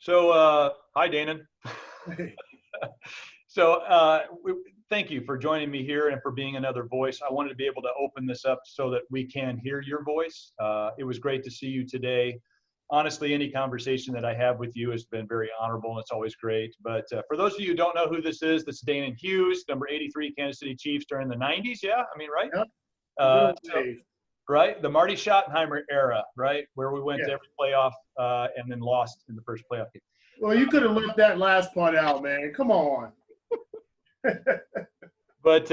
Hi, Danan. So, thank you for joining me here and for being another voice. I wanted to be able to open this up so that we can hear your voice. It was great to see you today. Honestly, any conversation that I have with you has been very honorable, and it's always great. But for those of you who don't know who this is Danan Hughes, number 83 Kansas City Chiefs during the 90s. Yeah, I mean, right? Yep. The good old So, days. right, the Marty Schottenheimer era, right, where we went Yeah. to every playoff and then lost in the first playoff game. Well, you could have left that last part out, man. Come on. But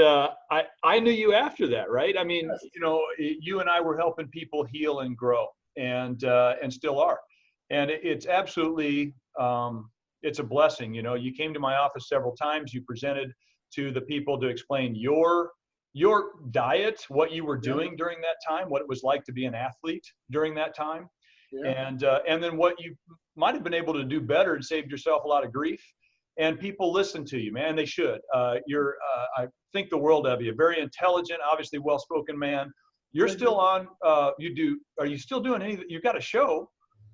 I knew you after that, right? I mean, Yes. you and I were helping people heal and grow, and still are. And it's absolutely it's a blessing. You came to my office several times. You presented to the people to explain your diet, what you were doing during that time, what it was like to be an athlete during that time, Yeah. and then what you might have been able to do better and saved yourself a lot of grief. And people listen to you, man. They should. I think the world of you. Very intelligent, obviously well-spoken man. You're still on. Are you still doing anything? You've got a show.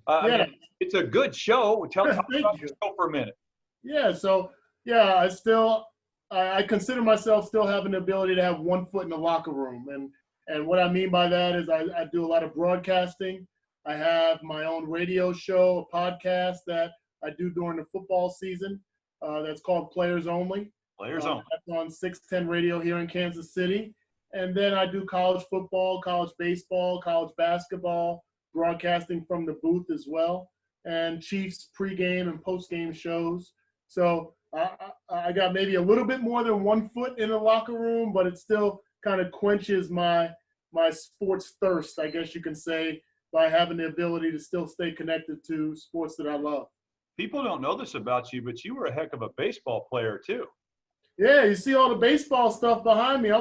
I Yeah. mean, it's a good show. Talk about Thank the you. show for a minute. Yeah. So, yeah, I consider myself still having the ability to have one foot in the locker room. And what I mean by that is I do a lot of broadcasting. I have my own radio show, a podcast that I do during the football season. That's called Players Only. Players on. That's on 610 Radio here in Kansas City. And then I do college football, college baseball, college basketball, broadcasting from the booth as well, and Chiefs pregame and postgame shows. So I got maybe a little bit more than 1 foot in the locker room, but it still kind of quenches my sports thirst, I guess you can say, by having the ability to still stay connected to sports that I love. People don't know this about you, but you were a heck of a baseball player too. Yeah, you see all the baseball stuff behind me.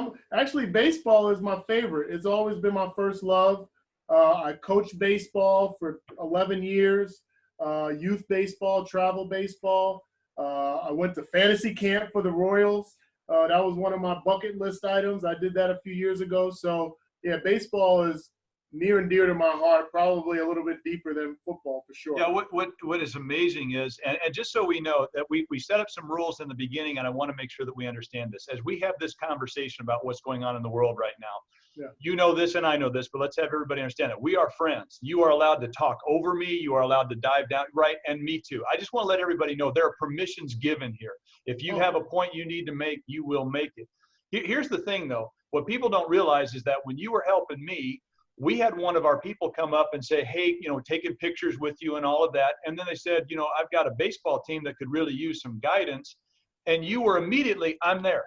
Baseball is my favorite. It's always been my first love. I coached baseball for 11 years, youth baseball, travel baseball. I went to fantasy camp for the Royals. That was one of my bucket list items. I did that a few years ago. So, yeah, baseball is near and dear to my heart, probably a little bit deeper than football for sure. Yeah, what is amazing is, and just so we know that we set up some rules in the beginning, and I want to make sure that we understand this. As we have this conversation about what's going on in the world right now, you know this and I know this, but let's have everybody understand it. We are friends. You are allowed to talk over me. You are allowed to dive down, right? And me too. I just want to let everybody know there are permissions given here. If you have a point you need to make, you will make it. Here's the thing, though. What people don't realize is that when you were helping me, we had one of our people come up and say, hey, taking pictures with you and all of that. And then they said, I've got a baseball team that could really use some guidance. And you were immediately, I'm there.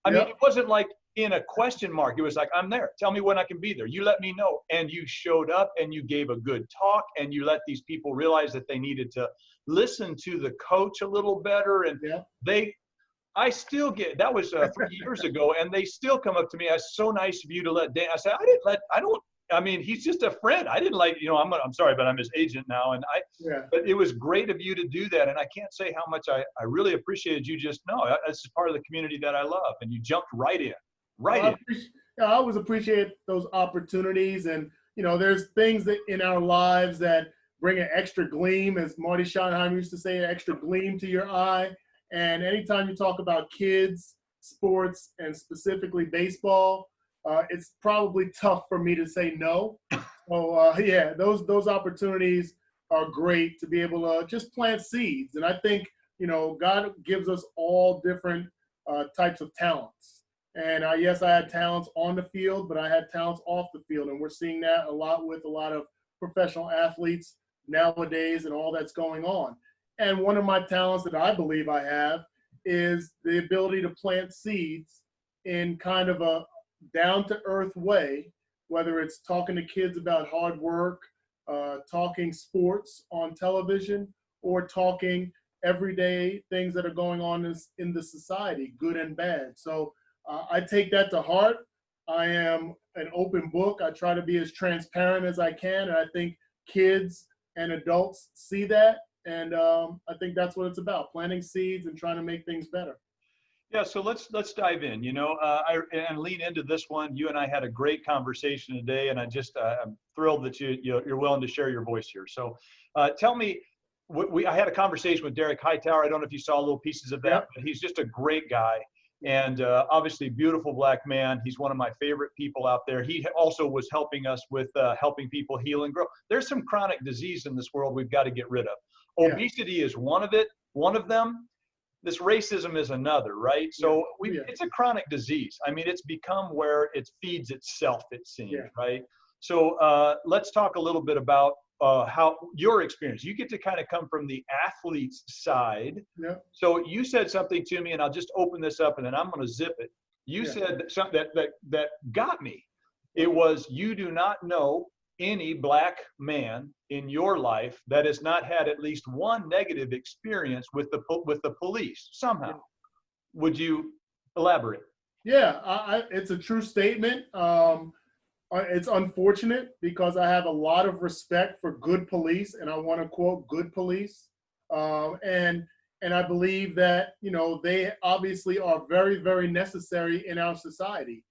I mean, it wasn't like in a question mark. It was like, I'm there. Tell me when I can be there. You let me know. And you showed up and you gave a good talk and you let these people realize that they needed to listen to the coach a little better. And I still get, that was 3 years ago, and they still come up to me. It's so nice of you to let Dan. I said, I mean, he's just a friend. I didn't I'm sorry, but I'm his agent now. And but it was great of you to do that. And I can't say how much I really appreciated you. This is part of the community that I love. And you jumped right in. I always appreciate those opportunities. And, there's things that in our lives that bring an extra gleam, as Marty Schottenheimer used to say, an extra gleam to your eye. And anytime you talk about kids, sports, and specifically baseball, it's probably tough for me to say no. So those opportunities are great to be able to just plant seeds. And I think, God gives us all different types of talents. And yes, I had talents on the field, but I had talents off the field. And we're seeing that a lot with a lot of professional athletes nowadays and all that's going on. And one of my talents that I believe I have is the ability to plant seeds in kind of a down-to-earth way, whether it's talking to kids about hard work, talking sports on television, or talking everyday things that are going on in the society, good and bad. So I take that to heart. I am an open book. I try to be as transparent as I can, and I think kids and adults see that. And I think that's what it's about, planting seeds and trying to make things better. Yeah, so let's dive in, and lean into this one. You and I had a great conversation today, and I'm thrilled that you're willing to share your voice here. So tell me, I had a conversation with Derek Hightower. I don't know if you saw little pieces of that, Yep. but he's just a great guy. And obviously beautiful black man. He's one of my favorite people out there. He also was helping us with helping people heal and grow. There's some chronic disease in this world we've got to get rid of. Yeah. Obesity is one of them. This racism is another, right? So it's a chronic disease. I mean, it's become where it feeds itself, it seems, right? So let's talk a little bit about how your experience. You get to kind of come from the athlete's side. Yeah. So you said something to me, and I'll just open this up, and then I'm going to zip it. You said something that got me. It was, you do not know any black man in your life that has not had at least one negative experience with the police somehow. Would you elaborate? Yeah, it's a true statement. It's unfortunate because I have a lot of respect for good police, and I want to quote good police. And I believe that, you know, they obviously are very, very necessary in our society.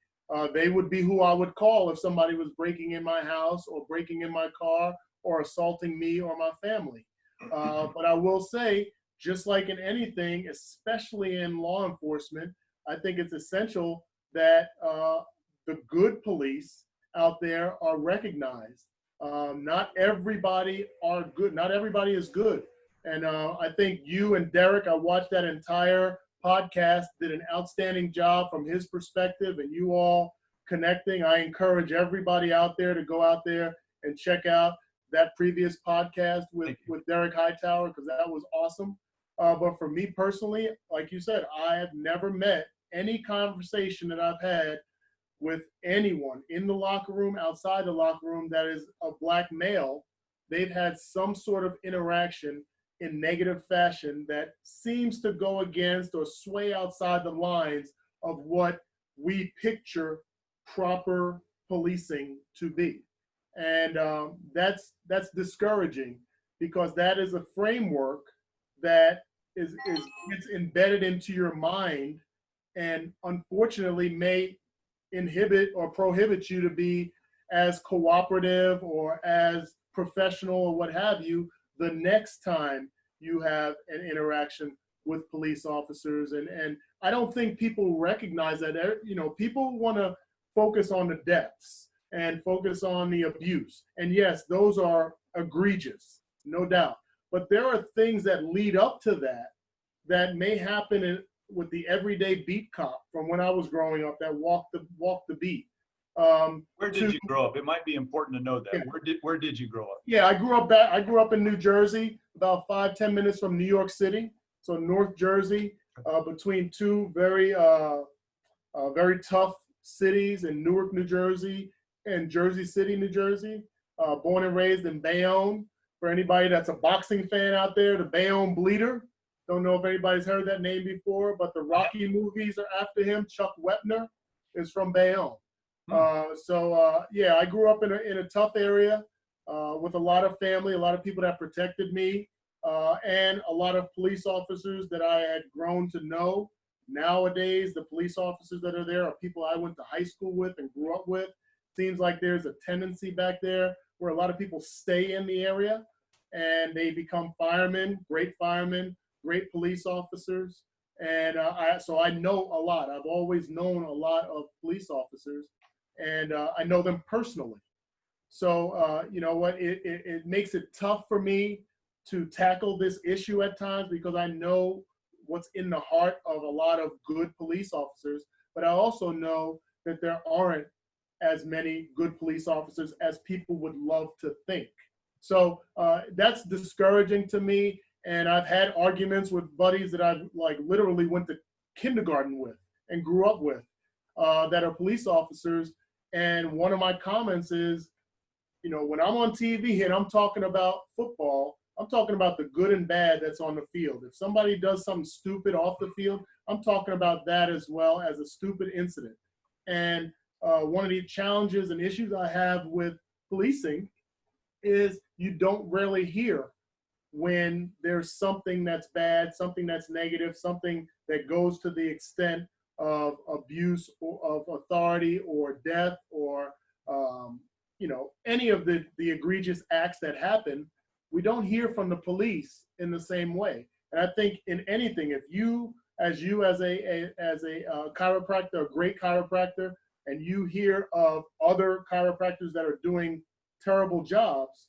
They would be who I would call if somebody was breaking in my house or breaking in my car or assaulting me or my family. But I will say, just like in anything, especially in law enforcement, I think it's essential that the good police out there are recognized. Not everybody are good. Not everybody is good. And I think you and Derek, I watched that entire podcast, did an outstanding job from his perspective, and you all connecting. I encourage everybody out there to go out there and check out that previous podcast with Derek Hightower, because that was awesome. But for me personally, like you said, I have never met any conversation that I've had with anyone in the locker room, outside the locker room, that is a black male. They've had some sort of interaction in negative fashion that seems to go against or sway outside the lines of what we picture proper policing to be. And that's discouraging, because that is a framework that is gets embedded into your mind, and unfortunately may inhibit or prohibit you to be as cooperative or as professional or what have you the next time you have an interaction with police officers. And I don't think people recognize that. You know, people want to focus on the deaths and focus on the abuse. And yes, those are egregious, no doubt. But there are things that lead up to that that may happen with the everyday beat cop from when I was growing up that walked the beat. Where did you grow up? It might be important to know that. Yeah. Where did you grow up? Yeah, I grew up in New Jersey, about 5-10 minutes from New York City. So North Jersey, between two very tough cities in Newark, New Jersey, and Jersey City, New Jersey. Born and raised in Bayonne. For anybody that's a boxing fan out there, the Bayonne Bleeder. Don't know if anybody's heard that name before, but the Rocky movies are after him. Chuck Wepner is from Bayonne. Yeah, I grew up in a tough area with a lot of family, a lot of people that protected me, and a lot of police officers that I had grown to know. Nowadays, the police officers that are there are people I went to high school with and grew up with. Seems like there's a tendency back there where a lot of people stay in the area and they become firemen, great police officers. And so I know a lot. I've always known a lot of police officers, and I know them personally. So you know what, it makes it tough for me to tackle this issue at times, because I know what's in the heart of a lot of good police officers, but I also know that there aren't as many good police officers as people would love to think. So that's discouraging to me. And I've had arguments with buddies that I've literally went to kindergarten with and grew up with that are police officers. And one of my comments is, you know, when I'm on TV and I'm talking about football, I'm talking about the good and bad that's on the field. If somebody does something stupid off the field, I'm talking about that as well as a stupid incident. And one of the challenges and issues I have with policing is you don't rarely hear when there's something that's bad, something that's negative, something that goes to the extent of abuse or of authority or death or you know, any of the egregious acts that happen. we don't hear from the police in the same way. And I think in anything, if you as a chiropractor, a great chiropractor, and you hear of other chiropractors that are doing terrible jobs,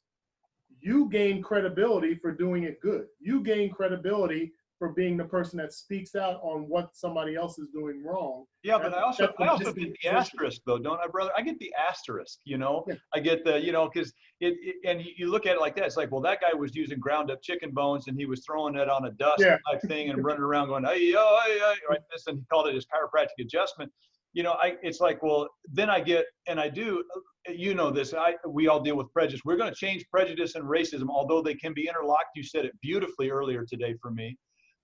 you gain credibility for doing it good. You gain credibility for being the person that speaks out on what somebody else is doing wrong. Yeah, but I also get the asterisk though, don't I, brother? I get the asterisk, you know. Yeah. I get the, you know, because and you look at it like that. It's like, well, that guy was using ground up chicken bones and he was throwing it on a dust type thing and running around going, hey, yo, hey, hey, right this, and he called it his chiropractic adjustment. You know, it's like, well, then I get, and I do, you know this, we all deal with prejudice. We're going to change prejudice and racism, although they can be interlocked. You said it beautifully earlier today for me,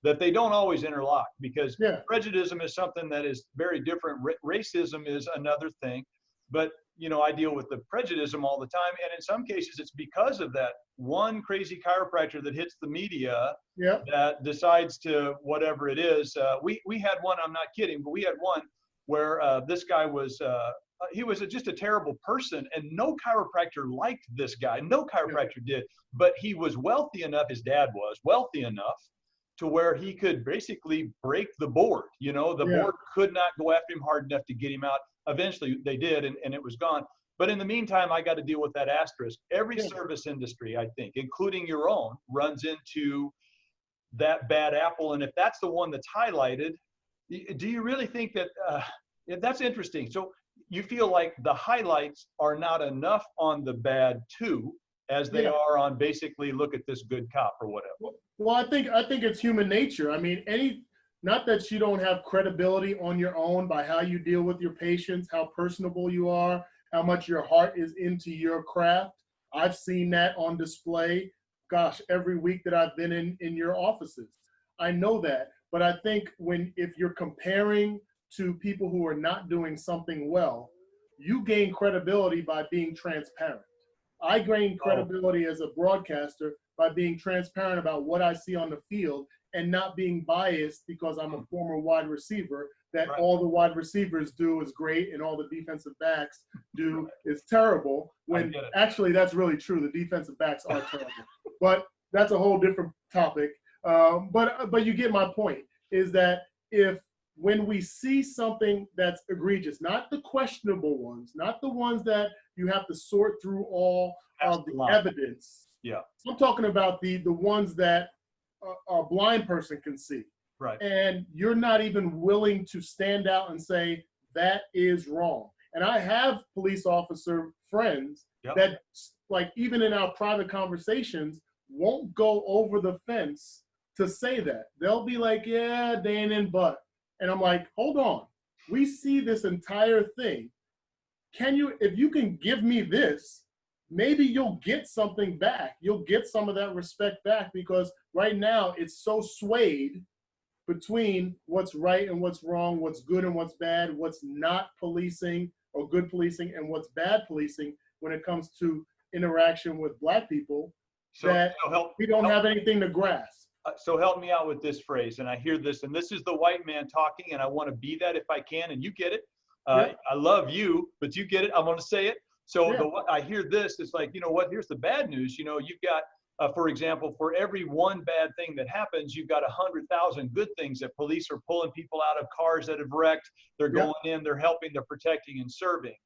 that they don't always interlock, because prejudice is something that is very different. Racism is another thing. But, you know, I deal with the prejudice all the time. And in some cases, it's because of that one crazy chiropractor that hits the media that decides to whatever it is. We had one, I'm not kidding, but we had one where this guy was, he was just a terrible person, and no chiropractor liked this guy. No chiropractor did, but he was wealthy enough, his dad was wealthy enough to where he could basically break the board. You know, the board could not go after him hard enough to get him out. Eventually they did, and it was gone. But in the meantime, I got to deal with that asterisk. Every service industry, I think, including your own, runs into that bad apple. And if that's the one that's highlighted, do you really think that, that's interesting. So you feel like the highlights are not enough on the bad too, as they are on basically look at this good cop or whatever? Well, I think it's human nature. I mean, not that you don't have credibility on your own by how you deal with your patients, how personable you are, how much your heart is into your craft. I've seen that on display, gosh, every week that I've been in your offices. I know that. But I think if you're comparing to people who are not doing something well, you gain credibility by being transparent. I gain credibility as a broadcaster by being transparent about what I see on the field and not being biased because I'm a former wide receiver, that all the wide receivers do is great and all the defensive backs do is terrible, when actually that's really true. The defensive backs are terrible. But that's a whole different topic. But you get my point, is that when we see something that's egregious, not the questionable ones, not the ones that you have to sort through all of the evidence. Yeah. I'm talking about the ones that a blind person can see. Right. And you're not even willing to stand out and say, that is wrong. And I have police officer friends that, like, even in our private conversations, won't go over the fence to say that. They'll be like, yeah, Danan, but. And I'm like, hold on. We see this entire thing. If you can give me this, maybe you'll get something back. You'll get some of that respect back, because right now it's so swayed between what's right and what's wrong, what's good and what's bad, what's not policing or good policing, and what's bad policing when it comes to interaction with Black people, we don't have anything to grasp. So help me out with this phrase, and I hear this, and this is the white man talking, and I want to be that if I can, and you get it. I love you, but you get it. I'm going to say it. So I hear this. It's like, you know what? Here's the bad news. You know, you've got, for example, for every one bad thing that happens, you've got 100,000 good things that police are pulling people out of cars that have wrecked. They're going in, they're helping, they're protecting and serving.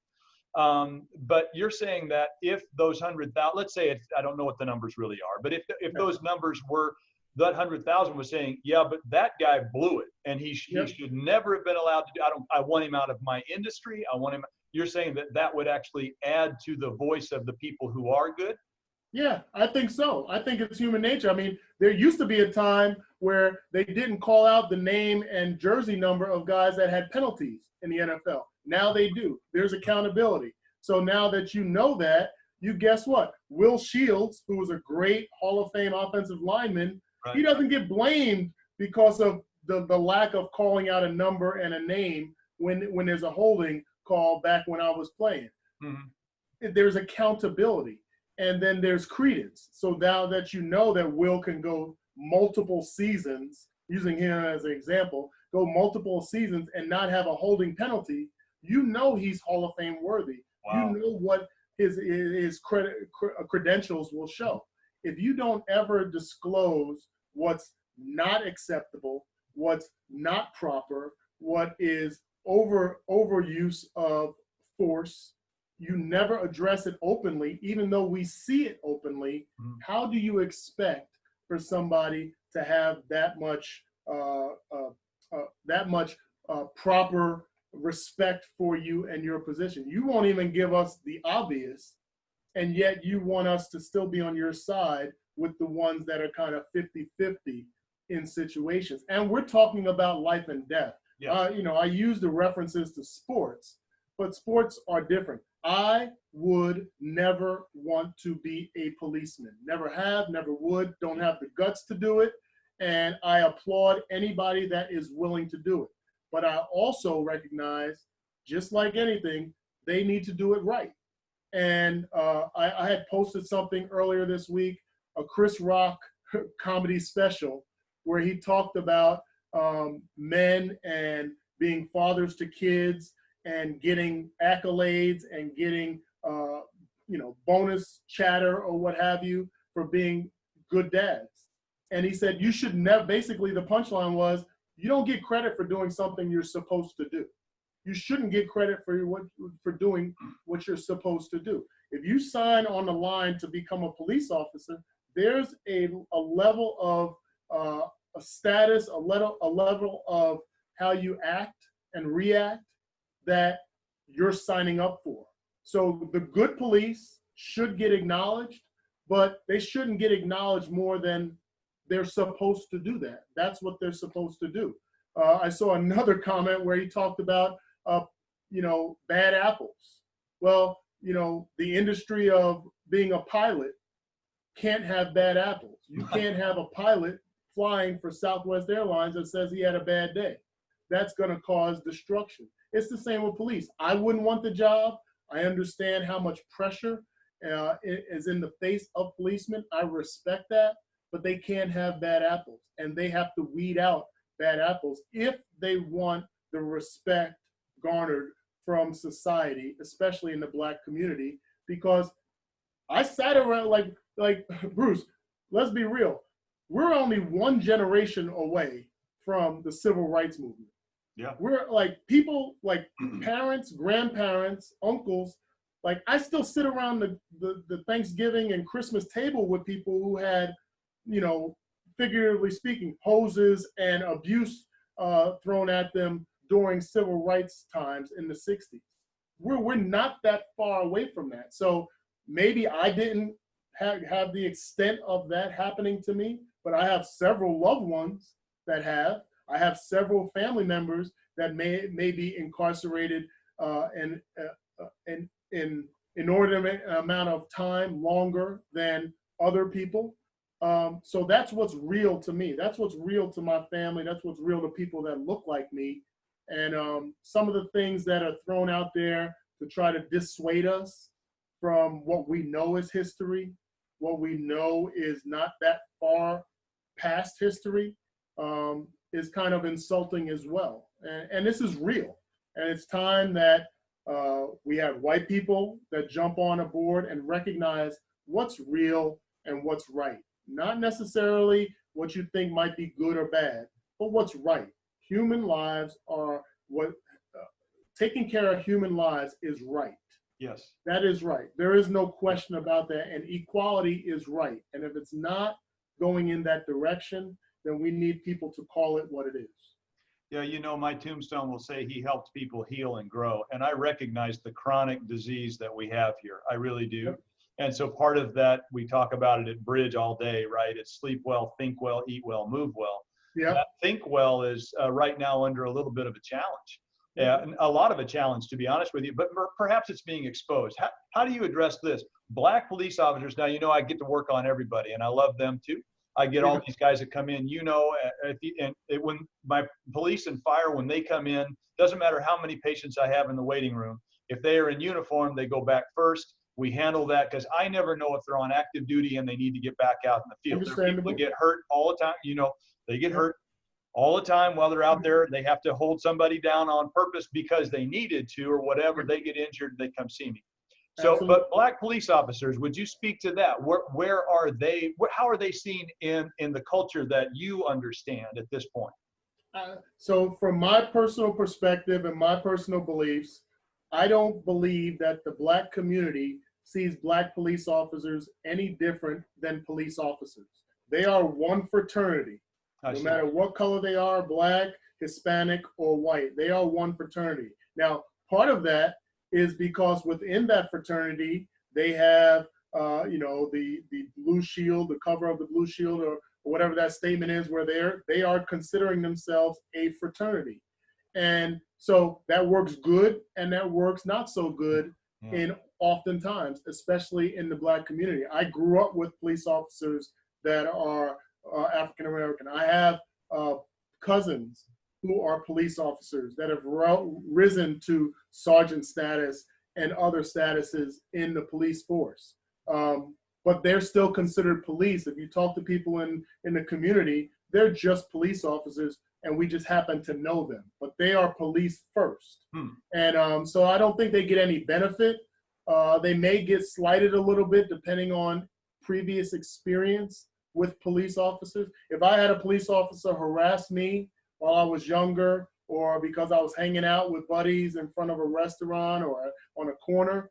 But you're saying that if those 100,000, let's say I don't know what the numbers really are, but if those numbers were, that 100,000 was saying, yeah, but that guy blew it, and he should never have been allowed to do. I want him out of my industry. I want him. You're saying that would actually add to the voice of the people who are good? Yeah, I think so. I think it's human nature. I mean, there used to be a time where they didn't call out the name and jersey number of guys that had penalties in the NFL. Now they do. There's accountability. So now that you know that, you guess what? Will Shields, who was a great Hall of Fame offensive lineman, he doesn't get blamed because of the lack of calling out a number and a name when there's a holding call back when I was playing. Mm-hmm. There's accountability, and then there's credence. So now that you know that Will can go multiple seasons, using him as an example, go multiple seasons and not have a holding penalty, you know he's Hall of Fame worthy. Wow. You know what his credentials will show. if you don't ever disclose what's not acceptable, what's not proper, what is overuse of force, you never address it openly, even though we see it openly, how do you expect for somebody to have that much proper respect for you and your position? You won't even give us the obvious, and yet you want us to still be on your side with the ones that are kind of 50-50 in situations. And we're talking about life and death. Yeah. I use the references to sports, but sports are different. I would never want to be a policeman. Never have, never would, don't have the guts to do it. And I applaud anybody that is willing to do it. But I also recognize, just like anything, they need to do it right. And I had posted something earlier this week, a Chris Rock comedy special, where he talked about men and being fathers to kids and getting accolades and getting bonus chatter or what have you for being good dads. And he said, you should never, basically the punchline was, you don't get credit for doing something you're supposed to do. You shouldn't get credit for doing what you're supposed to do. If you sign on the line to become a police officer, there's a level of a status, a level of how you act and react that you're signing up for. So the good police should get acknowledged, but they shouldn't get acknowledged more than they're supposed to do that. That's what they're supposed to do. I saw another comment where he talked about, bad apples. Well, the industry of being a pilot can't have bad apples. You can't have a pilot flying for Southwest Airlines that says he had a bad day. That's going to cause destruction. It's the same with police. I wouldn't want the job. I understand how much pressure is in the face of policemen. I respect that, but they can't have bad apples, and they have to weed out bad apples if they want the respect garnered from society, especially in the Black community. Because I sat around like Bruce, let's be real. We're only one generation away from the civil rights movement. Yeah. We're like people like parents, grandparents, uncles. Like I still sit around the Thanksgiving and Christmas table with people who had, figuratively speaking, hoses and abuse thrown at them during civil rights times in the 60s. We're not that far away from that. So maybe I didn't have the extent of that happening to me, but I have several loved ones that have. I have several family members that may be incarcerated in inordinate amount of time, longer than other people. So that's what's real to me. That's what's real to my family. That's what's real to people that look like me. And some of the things that are thrown out there to try to dissuade us from what we know is history, what we know is not that far past history, is kind of insulting as well. And this is real. And it's time that we have white people that jump on a board and recognize what's real and what's right. Not necessarily what you think might be good or bad, but what's right. Human lives are taking care of human lives is right. Yes. That is right. There is no question about that. And equality is right. And if it's not going in that direction, then we need people to call it what it is. Yeah, my tombstone will say he helped people heal and grow. And I recognize the chronic disease that we have here. I really do. Yep. And so part of that, we talk about it at Bridge all day, right? It's sleep well, think well, eat well, move well. Yeah. Think well is right now under a little bit of a challenge. Yeah, and a lot of a challenge, to be honest with you, but perhaps it's being exposed. How do you address this? Black police officers, now, I get to work on everybody, and I love them too. I get all these guys that come in, when my police and fire, when they come in, doesn't matter how many patients I have in the waiting room, if they are in uniform, they go back first. We handle that because I never know if they're on active duty and they need to get back out in the field. There are people that get hurt all the time. They get hurt all the time while they're out there. They have to hold somebody down on purpose because they needed to or whatever. They get injured, they come see me. So, Absolutely. but black police officers, would you speak to that? Where are they? How are they seen in the culture that you understand at this point? So from my personal perspective and my personal beliefs, I don't believe that the black community sees black police officers any different than police officers. They are one fraternity. I No see. matter what color they are, black, Hispanic, or white, they are one fraternity. Now, part of that is because within that fraternity, they have, the blue shield, the cover of the blue shield, or whatever that statement is, where they are considering themselves a fraternity. And so that works good and that works not so good in oftentimes, especially in the black community. I grew up with police officers that are African American. I have cousins who are police officers that have risen to sergeant status and other statuses in the police force. But they're still considered police. If you talk to people in the community, they're just police officers, and we just happen to know them. But they are police first. And so I don't think they get any benefit. They may get slighted a little bit depending on previous experience with police officers. If I had a police officer harass me while I was younger, or because I was hanging out with buddies in front of a restaurant or on a corner,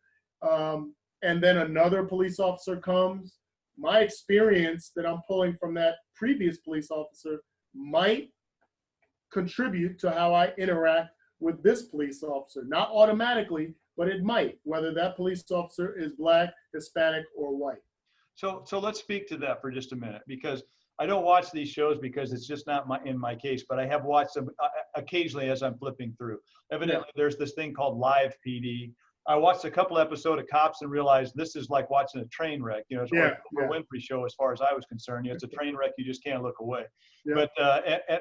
and then another police officer comes, my experience that I'm pulling from that previous police officer might contribute to how I interact with this police officer. Not automatically, but it might, whether that police officer is black, Hispanic, or white. So let's speak to that for just a minute, because I don't watch these shows because it's just not in my case, but I have watched them occasionally as I'm flipping through. Evidently, there's this thing called Live PD. I watched a couple episodes of Cops and realized this is like watching a train wreck. You know, it's like a Winfrey show as far as I was concerned. You know, it's a train wreck. You just can't look away. But,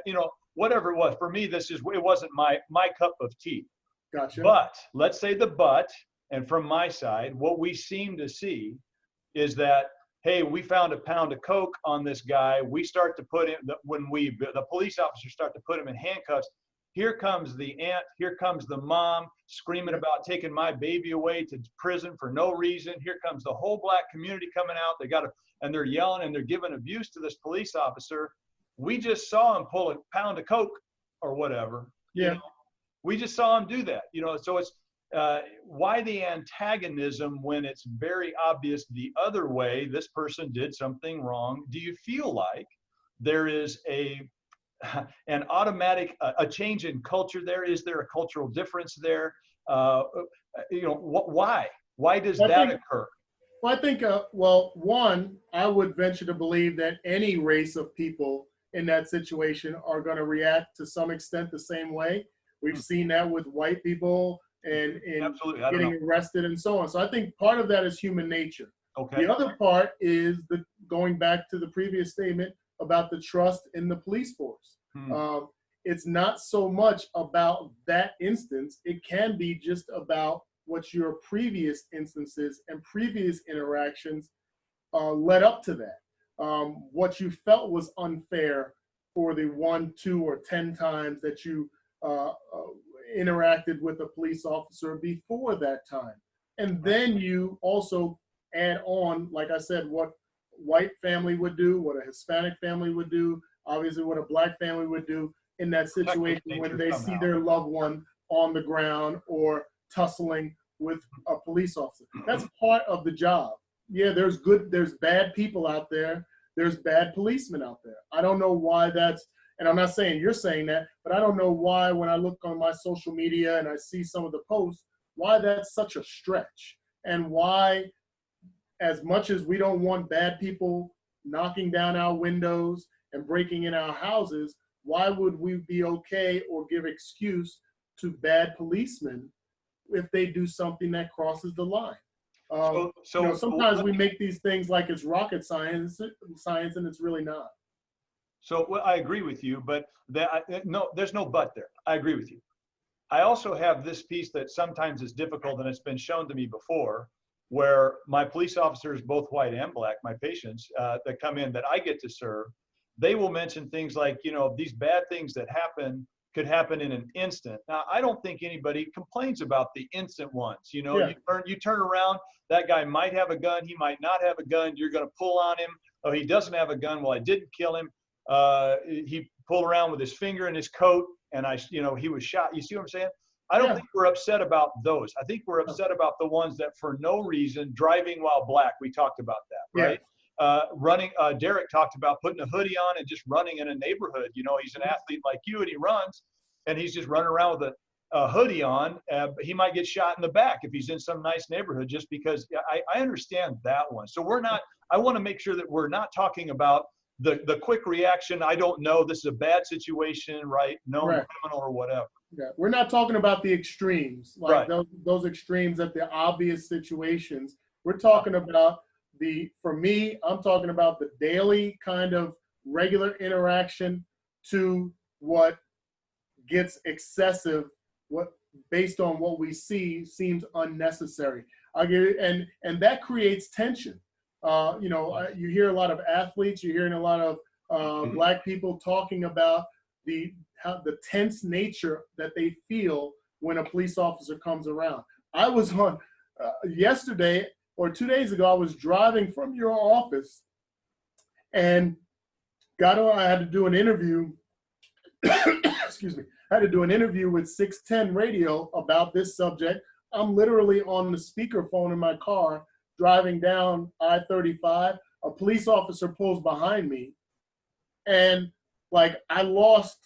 you know, whatever it was, for me, it wasn't my cup of tea. Gotcha. But let's say and from my side, what we seem to see is that, hey, we found a pound of coke on this guy. We start to put him, the police officers start to put him in handcuffs. Here comes the aunt, here comes the mom screaming about taking my baby away to prison for no reason. Here comes the whole black community coming out. And they're yelling and they're giving abuse to this police officer. We just saw him pull a pound of coke or whatever. Yeah. You know, we just saw him do that. You know, so it's why the antagonism when it's very obvious the other way, this person did something wrong? Do you feel like there is an automatic a change in culture there? Is there a cultural difference there? You know, why does that occur? Well, I think, one, I would venture to believe that any race of people in that situation are going to react to some extent the same way. We've seen that with white people and getting arrested and so on. So I think part of that is human nature. Okay. The other part is going back to the previous statement about the trust in the police force. It's not so much about that instance. It can be just about what your previous instances and previous interactions led up to that. What you felt was unfair for the 1, 2, or 10 times that you interacted with a police officer before that time. And then you also add on, like I said, what white family would do, what a Hispanic family would do, obviously what a black family would do in that situation when they see their loved one on the ground or tussling with a police officer. That's part of the job. Yeah, there's bad people out there. There's bad policemen out there. I don't know why and I'm not saying you're saying that, but I don't know why when I look on my social media and I see some of the posts, why that's such a stretch, and why, as much as we don't want bad people knocking down our windows and breaking in our houses, why would we be okay or give excuse to bad policemen if they do something that crosses the line? Sometimes we make these things like it's rocket science, and it's really not. So I agree with you, but there's no but there. I agree with you. I also have this piece that sometimes is difficult, and it's been shown to me before, where my police officers, both white and black, my patients that come in that I get to serve, they will mention things like, you know, these bad things that happen, could happen in an instant. Now, I don't think anybody complains about the instant ones. You know, Yeah. you turn around, that guy might have a gun, he might not have a gun. You're going to pull on him. Oh, he doesn't have a gun. Well, I didn't kill him. He pulled around with his finger in his coat, and he was shot. You see what I'm saying? I don't think we're upset about those. I think we're upset about the ones that for no reason, driving while black. We talked about that, right? Running, Derek talked about putting a hoodie on and just running in a neighborhood. You know, he's an athlete like you, and he runs, and he's just running around with a hoodie on. He might get shot in the back if he's in some nice neighborhood, just because. I understand that one. So we're not. I want to make sure that we're not talking about the quick reaction. I don't know. This is a bad situation, right? No criminal or whatever. Yeah, we're not talking about the extremes, like those extremes at the obvious situations. We're talking about for me, I'm talking about the daily kind of regular interaction to what gets excessive, what based on what we see seems unnecessary. I get it, and that creates tension. You hear a lot of athletes, you're hearing a lot of black people talking about the tense nature that they feel when a police officer comes around. I was on yesterday or 2 days ago, I was driving from your office and got on. I had to do an interview. Excuse me. I had to do an interview with 610 Radio about this subject. I'm literally on the speakerphone in my car driving down I-35. A police officer pulls behind me, and like I lost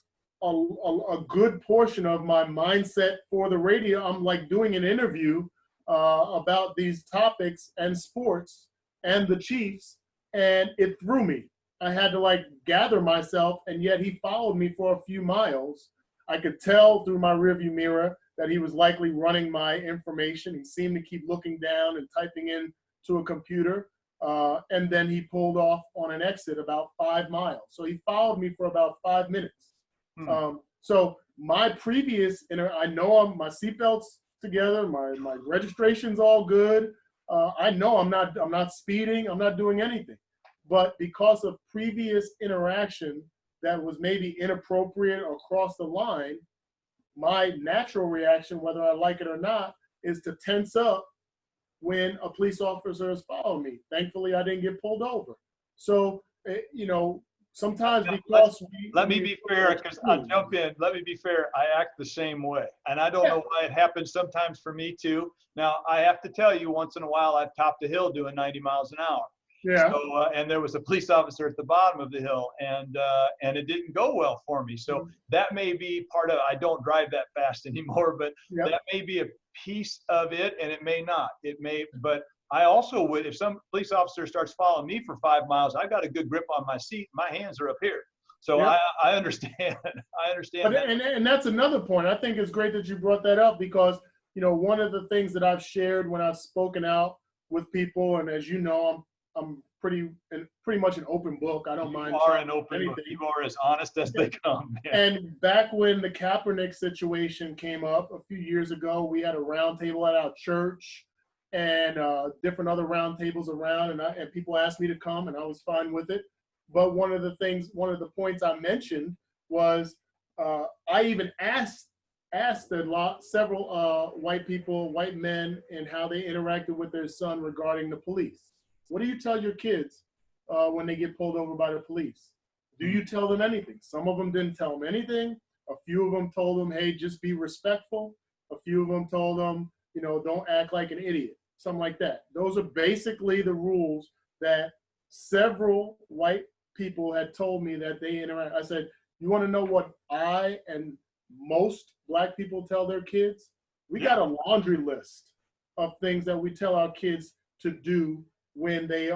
a good portion of my mindset for the radio. I'm like doing an interview about these topics and sports and the Chiefs, and it threw me. I had to like gather myself, and yet he followed me for a few miles. I could tell through my rearview mirror that he was likely running my information. He seemed to keep looking down and typing in to a computer, and then he pulled off on an exit about 5 miles. So he followed me for about 5 minutes. So my previous, I know my seatbelt's together, my registration's all good. I know I'm not speeding, I'm not doing anything. But because of previous interaction that was maybe inappropriate or crossed the line, my natural reaction, whether I like it or not, is to tense up when a police officer is following me. Thankfully, I didn't get pulled over. So, sometimes because let me be fair, because I'll jump in. Let me be fair. I act the same way, and I don't know why it happens sometimes for me too. Now, I have to tell you, once in a while, I've topped a hill doing 90 miles an hour. Yeah. So, and there was a police officer at the bottom of the hill, and it didn't go well for me. So that may be part of. I don't drive that fast anymore, but that may be a piece of it, and it may not. It may, but I also would, if some police officer starts following me for 5 miles, I've got a good grip on my seat. My hands are up here. So I understand. I understand. But, and that's another point. I think it's great that you brought that up because, one of the things that I've shared when I've spoken out with people, and as you know, I'm pretty much an open book. I don't mind. You are an open book. You are as honest as they come. Yeah. And back when the Kaepernick situation came up a few years ago, we had a roundtable at our church and different other roundtables around, and people asked me to come, and I was fine with it. But one of the points I mentioned was I even asked several white men, and how they interacted with their son regarding the police. What do you tell your kids when they get pulled over by the police? Do you tell them anything? Some of them didn't tell them anything. A few of them told them, hey, just be respectful. A few of them told them, don't act like an idiot, something like that. Those are basically the rules that several white people had told me that they interact. I said, you want to know what I and most black people tell their kids? We got a laundry list of things that we tell our kids to do when they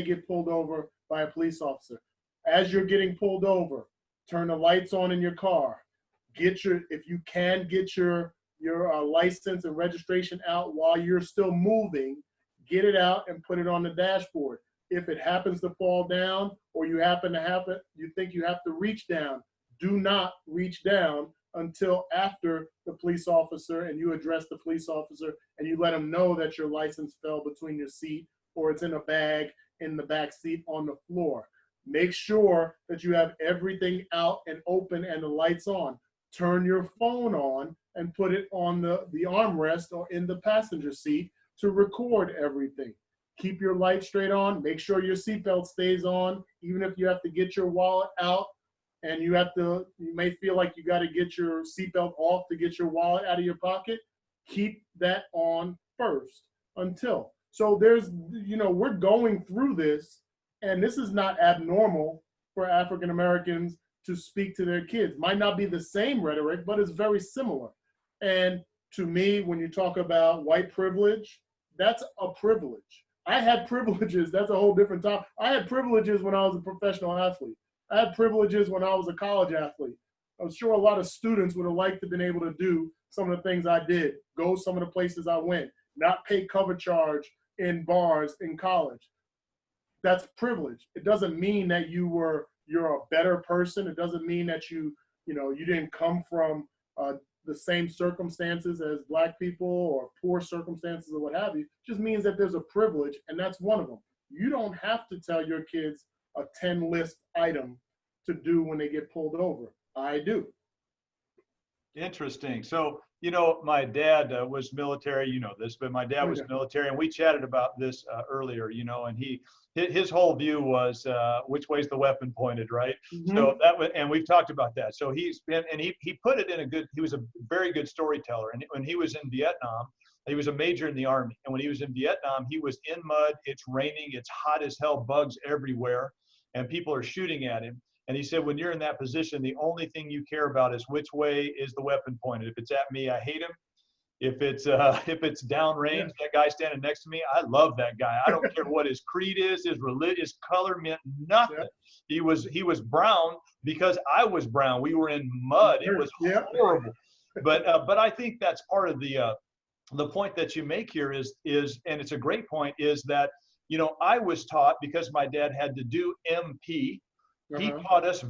get pulled over by a police officer. As you're getting pulled over, turn the lights on in your car. If you can get your license and registration out while you're still moving, get it out and put it on the dashboard. If it happens to fall down, or you think you have to reach down, do not reach down until after the police officer, and you address the police officer and you let them know that your license fell between your seat, or it's in a bag in the back seat on the floor. make sure that you have everything out and open and the lights on. Turn your phone on and put it on the armrest or in the passenger seat to record everything. Keep your light straight on. Make sure your seatbelt stays on, even if you have to get your wallet out and you may feel like you got to get your seatbelt off to get your wallet out of your pocket. Keep that on first until. So we're going through this, and this is not abnormal for African Americans to speak to their kids. Might not be the same rhetoric, but it's very similar. And to me, when you talk about white privilege, that's a privilege. I had privileges. That's a whole different topic. I had privileges when I was a professional athlete. I had privileges when I was a college athlete. I'm sure a lot of students would have liked to have been able to do some of the things I did, go some of the places I went, not pay cover charge in bars in college. That's privilege. It doesn't mean that you're a better person. It doesn't mean that you didn't come from the same circumstances as Black people or poor circumstances or what have you. It just means that there's a privilege, and that's one of them. You don't have to tell your kids a 10 list item to do when they get pulled over. I do. Interesting. So, my dad was military, this, but my dad was military, and we chatted about this earlier, and his whole view was which way's the weapon pointed, right? Mm-hmm. So and we've talked about that. So he put it in he was a very good storyteller. And when he was in Vietnam, he was a major in the Army. And when he was in Vietnam, he was in mud, it's raining, it's hot as hell, bugs everywhere, and people are shooting at him. And he said, when you're in that position, the only thing you care about is which way is the weapon pointed. If it's at me, I hate him. If it's downrange, that guy standing next to me, I love that guy. I don't care what his creed is, his religious color meant nothing. Yeah. He was brown because I was brown. We were in mud. It was horrible. But I think that's part of the point that you make here is, and it's a great point, is that I was taught, because my dad had to do MP. He taught us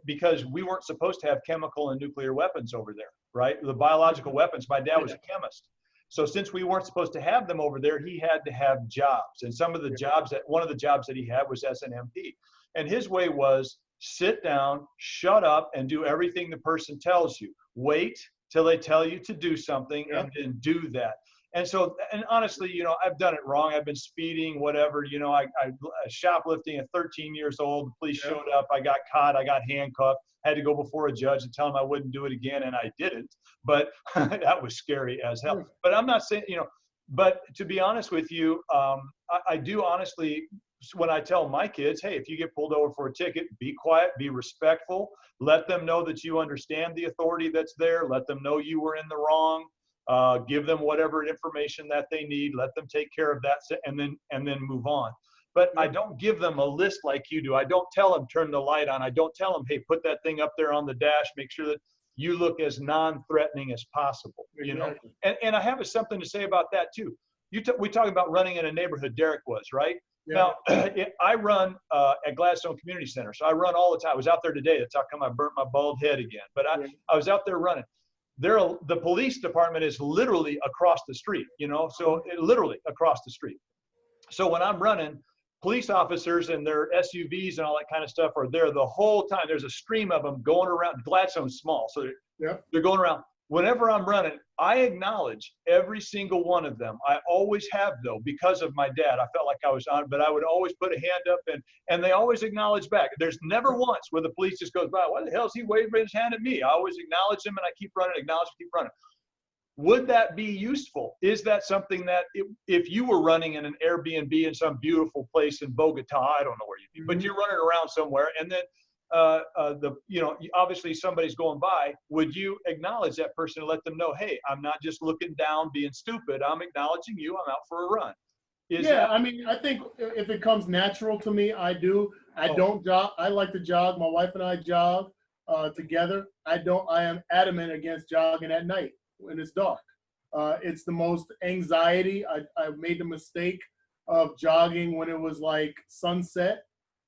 because we weren't supposed to have chemical and nuclear weapons over there, right? The biological weapons. My dad was a chemist. So since we weren't supposed to have them over there, he had to have jobs. And one of the jobs that he had was as an MP. And his way was sit down, shut up, and do everything the person tells you. Wait till they tell you to do something and then do that. And so, and honestly, I've done it wrong. I've been speeding, whatever, I shoplifting at 13 years old. The police showed up. I got caught. I got handcuffed. Had to go before a judge and tell him I wouldn't do it again. And I didn't. But that was scary as hell. But I'm not saying, but to be honest with you, I do honestly, when I tell my kids, hey, if you get pulled over for a ticket, be quiet, be respectful. Let them know that you understand the authority that's there. Let them know you were in the wrong. Give them whatever information that they need, let them take care of that, and then move on. But I don't give them a list like you do. I don't tell them turn the light on. I don't tell them, hey, put that thing up there on the dash, make sure that you look as non-threatening as possible. Exactly. And I have something to say about that too. We talk about running in a neighborhood. Derek was, right? Yeah. Now, I run at Gladstone Community Center, so I run all the time. I was out there today. That's how come I burnt my bald head again. But I was out there running. The police department is literally across the street, so literally across the street. So when I'm running, police officers and their SUVs and all that kind of stuff are there the whole time. There's a stream of them going around. Gladstone's small, so they're going around. Whenever I'm running, I acknowledge every single one of them. I always have, though, because of my dad. I felt like I was on, but I would always put a hand up, and they always acknowledge back. There's never once where the police just goes by, why the hell is he waving his hand at me? I always acknowledge him, and I keep running, acknowledge, keep running. Would that be useful? Is that something that if you were running in an Airbnb in some beautiful place in Bogota, I don't know where you'd be, but you're running around somewhere, and then obviously somebody's going by, would you acknowledge that person and let them know, hey, I'm not just looking down being stupid, I'm acknowledging you, I'm out for a run? I mean, I think if it comes natural to me, I do. I don't jog. I like to jog. My wife and I jog together. I am adamant against jogging at night when it's dark. It's the most anxiety. I made the mistake of jogging when it was like sunset.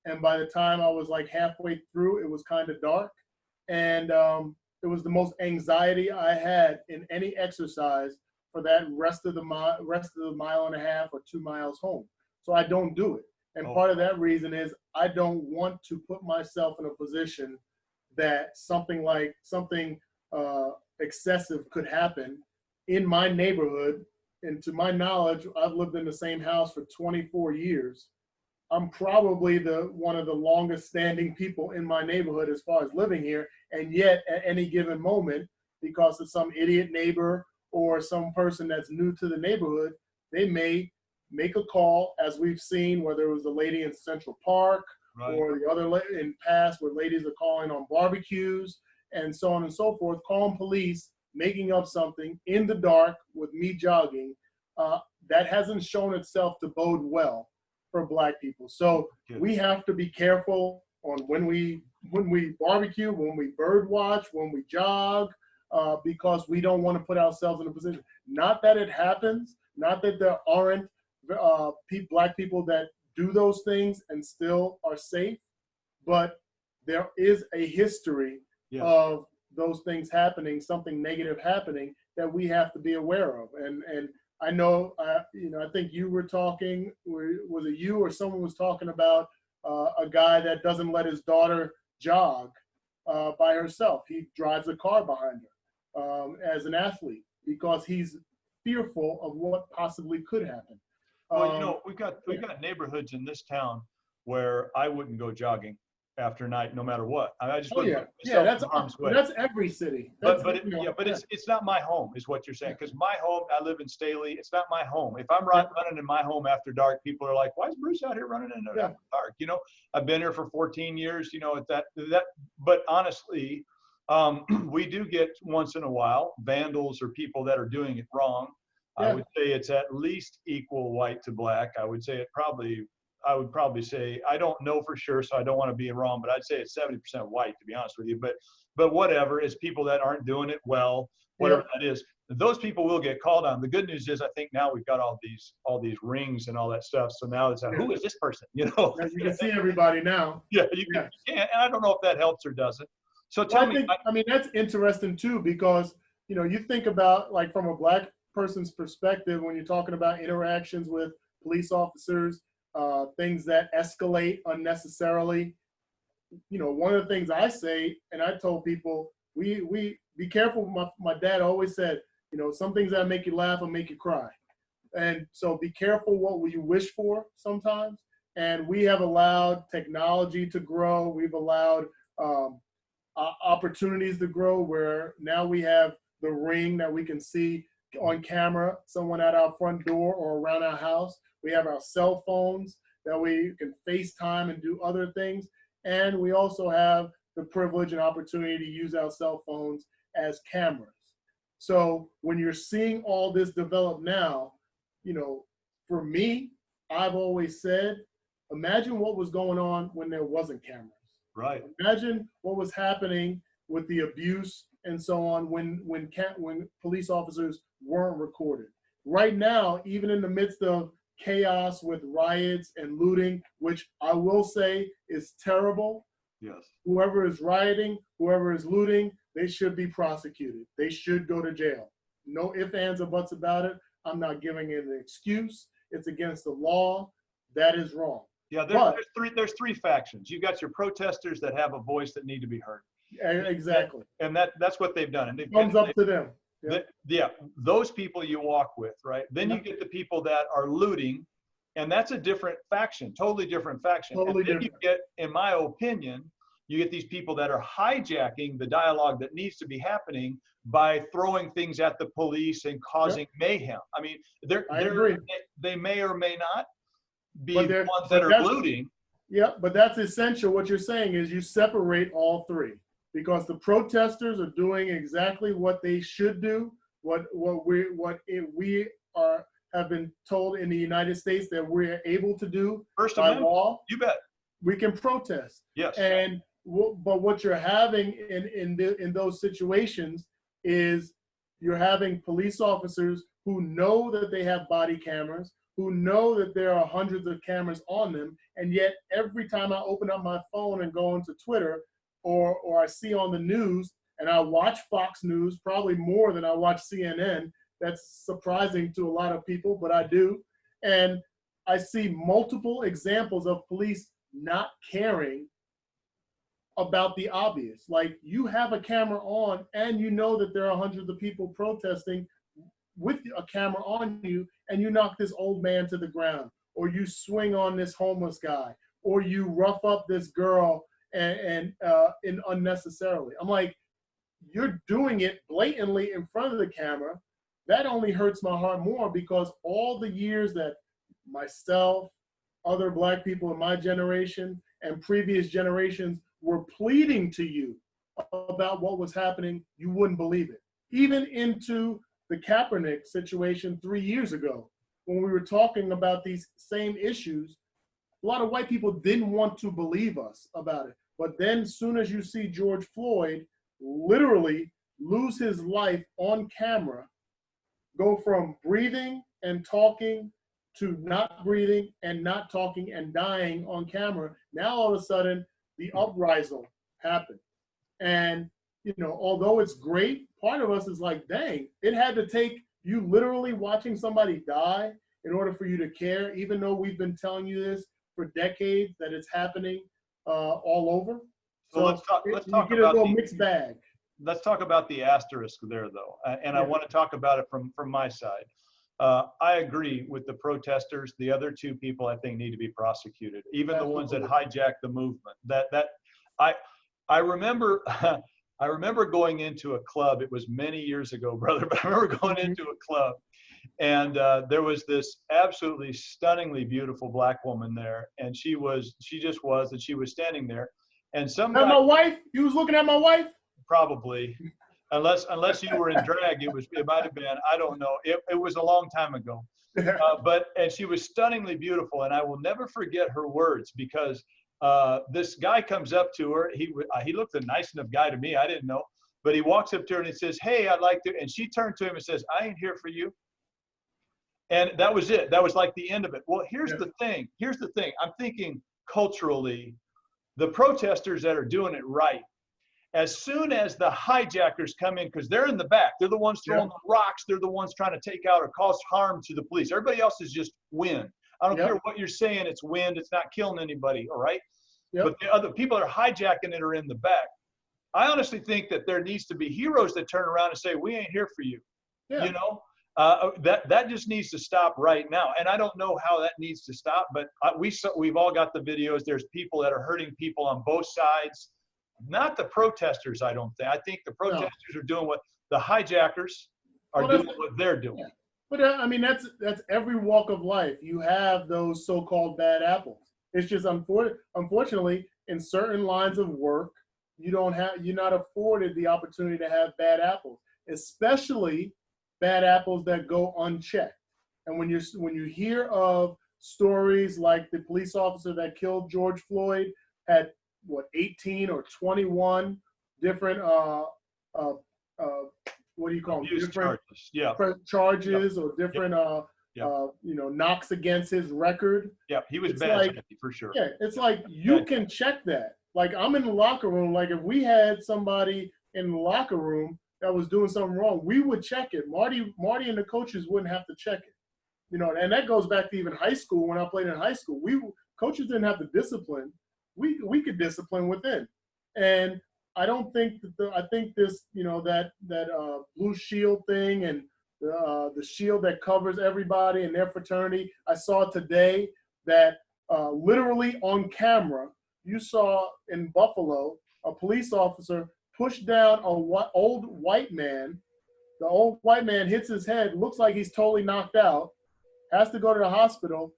And by the time I was like halfway through, it was kind of dark. And it was the most anxiety I had in any exercise for that rest of the mile and a half or 2 miles home. So I don't do it. And part of that reason is I don't want to put myself in a position that something excessive could happen in my neighborhood. And to my knowledge, I've lived in the same house for 24 years. I'm probably one of the longest standing people in my neighborhood as far as living here. And yet at any given moment, because of some idiot neighbor or some person that's new to the neighborhood, they may make a call, as we've seen, whether it was the lady in Central Park, right, or the other in past where ladies are calling on barbecues and so on and so forth, calling police, making up something in the dark with me jogging. That hasn't shown itself to bode well for Black people. So we have to be careful on when we barbecue, when we bird watch, when we jog, because we don't want to put ourselves in a position. Not that it happens, not that there aren't Black people that do those things and still are safe, but there is a history of those things happening, something negative happening that we have to be aware of. And I know, I think you were talking, was it you or someone was talking about a guy that doesn't let his daughter jog by herself. He drives a car behind her as an athlete because he's fearful of what possibly could happen. Well, we've got neighborhoods in this town where I wouldn't go jogging after night, no matter what. I just wouldn't put myself in harm's way. That's every city. It's not my home, is what you're saying. Because my home, I live in Staley. It's not my home. If I'm running in my home after dark, people are like, "Why is Bruce out here running in after dark?" I've been here for 14 years. But honestly, we do get once in a while vandals or people that are doing it wrong. I would say it's at least equal white to Black. I would probably say, I don't know for sure, so I don't want to be wrong, but I'd say it's 70% white, to be honest with you. But whatever, it's people that aren't doing it well, whatever that is. Those people will get called on. The good news is, I think now we've got all these rings and all that stuff. So now it's who is this person? You can see everybody now. You can, and I don't know if that helps or doesn't. So tell me. I mean, that's interesting too, because you think about, like, from a Black person's perspective, when you're talking about interactions with police officers, things that escalate unnecessarily. One of the things I say, and I told people, we be careful. My dad always said, some things that make you laugh will make you cry. And so be careful what you wish for sometimes. And we have allowed technology to grow. We've allowed opportunities to grow, where now we have the ring that we can see on camera, someone at our front door or around our house. We have our cell phones that we can FaceTime and do other things. And we also have the privilege and opportunity to use our cell phones as cameras. So when you're seeing all this develop now, for me, I've always said, imagine what was going on when there wasn't cameras. Right. Imagine what was happening with the abuse and so on when police officers weren't recorded. Right now, even in the midst of chaos with riots and looting, which I will say is terrible. Yes. Whoever is rioting, whoever is looting, they should be prosecuted. They should go to jail. No ifs, ands, or buts about it. I'm not giving it an excuse. It's against the law. That is wrong. Yeah, there's three factions. You've got your protesters that have a voice that need to be heard. Exactly. And that's what they've done. And thumbs up to them. Those people you walk with, right? Then you get the people that are looting, and that's a different faction, totally different faction. Totally and then different. You get, in my opinion, you get these people that are hijacking the dialogue that needs to be happening by throwing things at the police and causing mayhem. I mean, they may or may not be the ones that are looting. Yeah, but that's essential. What you're saying is you separate all three, because the protesters are doing exactly what they should do, what we have been told in the United States that we're able to do First by Amendment. law. You bet. We can protest. Yes. But what you're having in those situations is you're having police officers who know that they have body cameras, who know that there are hundreds of cameras on them, and yet every time I open up my phone and go into Twitter, or I see on the news, and I watch Fox News probably more than I watch CNN. That's surprising to a lot of people, but I do. And I see multiple examples of police not caring about the obvious. Like, you have a camera on and you know that there are hundreds of people protesting with a camera on you, and you knock this old man to the ground, or you swing on this homeless guy, or you rough up this girl and unnecessarily. I'm like, you're doing it blatantly in front of the camera. That only hurts my heart more, because all the years that myself, other Black people in my generation, and previous generations were pleading to you about what was happening, you wouldn't believe it. Even into the Kaepernick situation 3 years ago, when we were talking about these same issues, a lot of white people didn't want to believe us about it. But then, as soon as you see George Floyd literally lose his life on camera, go from breathing and talking to not breathing and not talking and dying on camera, now all of a sudden the uprising happened. And, you know, although it's great, part of us is like, dang, it had to take you literally watching somebody die in order for you to care, even though we've been telling you this for decades, that it's happening all over. So let's talk you get about a little mixed bag. Let's talk about the asterisk there, though, and I want to talk about it from my side. I agree with the protesters. The other two people, I think, need to be prosecuted, even the ones that hijacked the movement. I remember I remember going into a club. It was many years ago, brother, but I remember going into a club, and there was this absolutely stunningly beautiful Black woman there, and she was standing there, and some guy, my wife? You was looking at my wife? Probably, unless you were in drag, it might have been. I don't know. It was a long time ago, and she was stunningly beautiful, and I will never forget her words, because this guy comes up to her. He looked a nice enough guy to me. I didn't know, but he walks up to her and he says, "Hey, I'd like to," and she turned to him and says, "I ain't here for you." And that was it. That was like the end of it. Well, here's the thing. I'm thinking culturally, the protesters that are doing it right, as soon as the hijackers come in, because they're in the back, they're the ones throwing the rocks, they're the ones trying to take out or cause harm to the police. Everybody else is just wind. I don't care what you're saying, it's wind, it's not killing anybody, all right? But the other people that are hijacking it are in the back. I honestly think that there needs to be heroes that turn around and say, we ain't here for you. You know, that just needs to stop right now. And I don't know how that needs to stop, but we've all got the videos. There's people that are hurting people on both sides. Not the protesters, I don't think. I think the protesters are doing what the hijackers are doing what they're doing. Yeah. But I mean, that's every walk of life. You have those so-called bad apples. It's just unfortunately, in certain lines of work, you're not afforded the opportunity to have bad apples, especially bad apples that go unchecked. And when you hear of stories like the police officer that killed George Floyd had 18 or 21 different what do you call them? Different charges or different knocks against his record. Yeah, he was bad, for sure. Yeah, it's like you can check that. Like, I'm in the locker room. Like, if we had somebody in the locker room that was doing something wrong, we would check it. Marty and the coaches wouldn't have to check it. You know, and that goes back to even high school. When I played in high school, coaches didn't have to discipline. We could discipline within. And I don't think that I think this, that blue shield thing and the shield that covers everybody in their fraternity. I saw today that literally on camera, you saw in Buffalo, a police officer push down an old white man. The old white man hits his head, looks like he's totally knocked out, has to go to the hospital.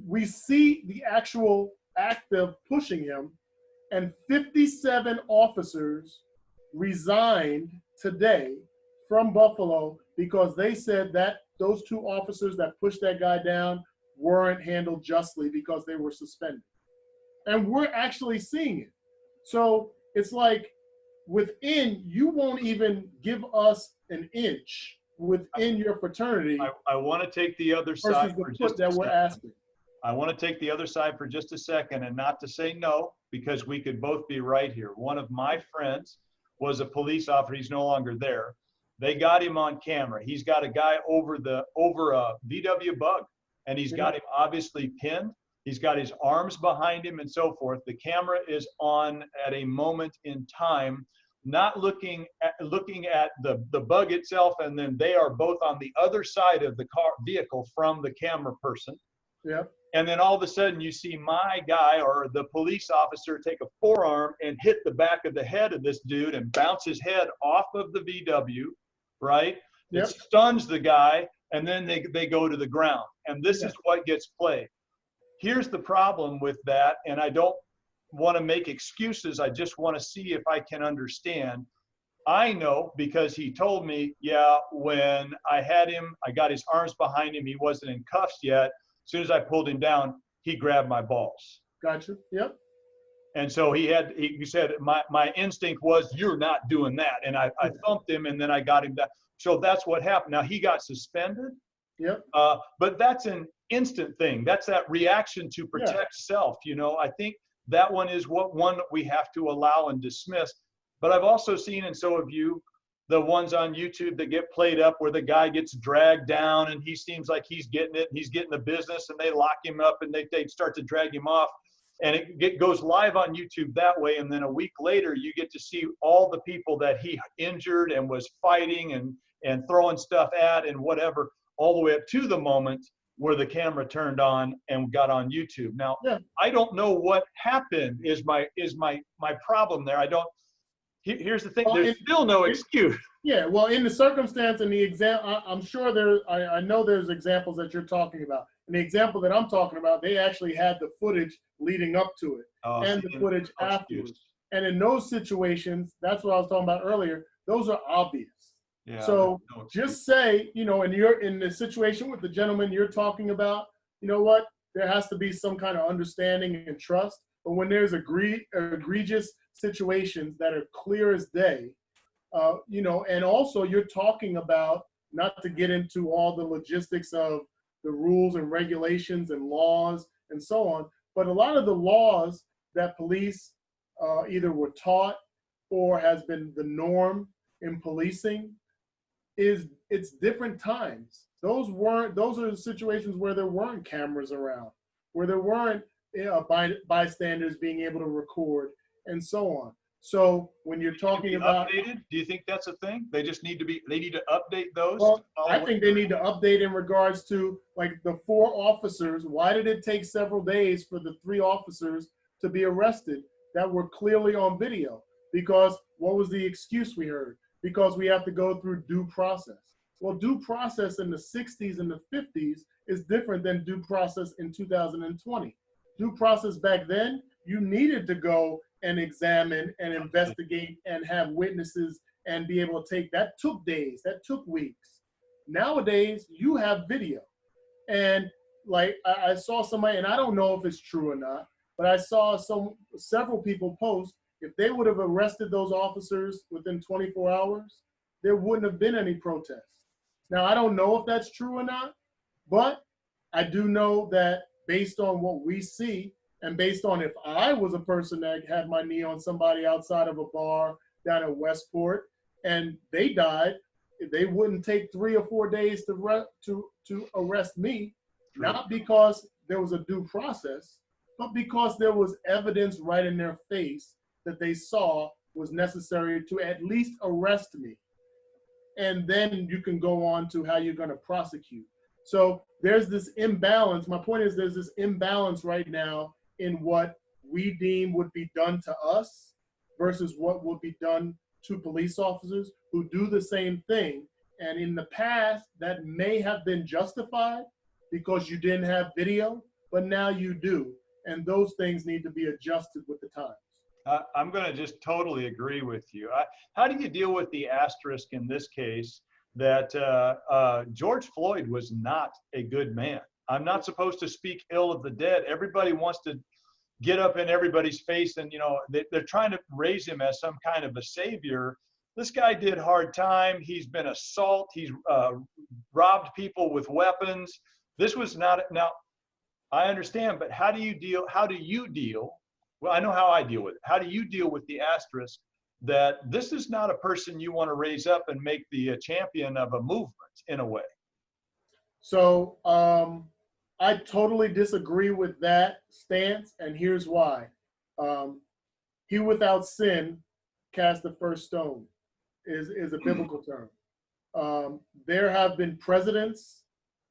We see the actual act of pushing him, and 57 officers resigned today from Buffalo because they said that those two officers that pushed that guy down weren't handled justly because they were suspended. And we're actually seeing it. So it's like within, you won't even give us an inch within your fraternity. I want to take the other side for just that we're asking. I want to take the other side for just a second, and not to say no, because we could both be right here. One of my friends was a police officer. He's no longer there. They got him on camera. He's got a guy over a VW Bug, and he's got him obviously pinned. He's got his arms behind him and so forth. The camera is on at a moment in time, not looking at the bug itself, and then they are both on the other side of the vehicle from the camera person. Yep. And then all of a sudden you see my guy or the police officer take a forearm and hit the back of the head of this dude and bounce his head off of the VW, right? Yep. It stuns the guy, and then they go to the ground. And this is what gets played. Here's the problem with that, and I don't want to make excuses. I just want to see if I can understand. I know because he told me, yeah, when I had him, I got his arms behind him. He wasn't in cuffs yet. As soon as I pulled him down, he grabbed my balls. Gotcha. Yep. And so he said, my instinct was, you're not doing that. And I thumped him, and then I got him down. So that's what happened. Now, he got suspended. Yep. But that's an instant thing. That's that reaction to protect self. You know, I think that one is one that we have to allow and dismiss. But I've also seen, and so have you, the ones on YouTube that get played up where the guy gets dragged down and he seems like he's getting it, he's getting the business, and they lock him up and they start to drag him off. And it goes live on YouTube that way. And then a week later, you get to see all the people that he injured and was fighting and throwing stuff at and whatever, all the way up to the moment where the camera turned on and got on YouTube. Now, I don't know what happened is my problem there. Here's the thing, there's still no excuse. Yeah, well, in the circumstance and the example, I'm sure I know there's examples that you're talking about. In the example that I'm talking about, they actually had the footage leading up to it and the footage afterwards. And in those situations, that's what I was talking about earlier, those are obvious. Yeah, so just say, you know, and you're in the situation with the gentleman you're talking about, you know what, there has to be some kind of understanding and trust. But when there's egregious situations that are clear as day, you know, and also you're talking about, not to get into all the logistics of the rules and regulations and laws and so on, but a lot of the laws that police either were taught or has been the norm in policing it's different times. Those are situations where there weren't cameras around, where there weren't bystanders being able to record and so on. So when you're talking about updated, do you think that's a thing? They need to update those? Well, I think they need to update in regards to like the 4 officers. Why did it take several days for the 3 officers to be arrested that were clearly on video? Because what was the excuse we heard? Because we have to go through due process. Well, due process in the 60s and the 50s is different than due process in 2020. Due process back then, you needed to go and examine and investigate and have witnesses and be able to take, that took days, that took weeks. Nowadays, you have video. And like I saw somebody, and I don't know if it's true or not, but I saw several people post, if they would have arrested those officers within 24 hours, there wouldn't have been any protests. Now, I don't know if that's true or not, but I do know that based on what we see, and based on if I was a person that had my knee on somebody outside of a bar down at Westport and they died, they wouldn't take 3 or 4 days to arrest me, not because there was a due process, but because there was evidence right in their face that they saw was necessary to at least arrest me. And then you can go on to how you're going to prosecute. So there's this imbalance. My point is there's this imbalance right now in what we deem would be done to us versus what would be done to police officers who do the same thing. And in the past, that may have been justified because you didn't have video, but now you do. And those things need to be adjusted with the times. I'm going to just totally agree with you. How do you deal with the asterisk in this case that George Floyd was not a good man? I'm not supposed to speak ill of the dead. Everybody wants to get up in everybody's face and, you know, they're trying to raise him as some kind of a savior. This guy did hard time. He's been assaulted. He's robbed people with weapons. This was not, now, I understand, but how do you deal? Well, I know how I deal with it. How do you deal with the asterisk that this is not a person you want to raise up and make the champion of a movement in a way? So I totally disagree with that stance, and here's why. He without sin cast the first stone is a biblical term. There have been presidents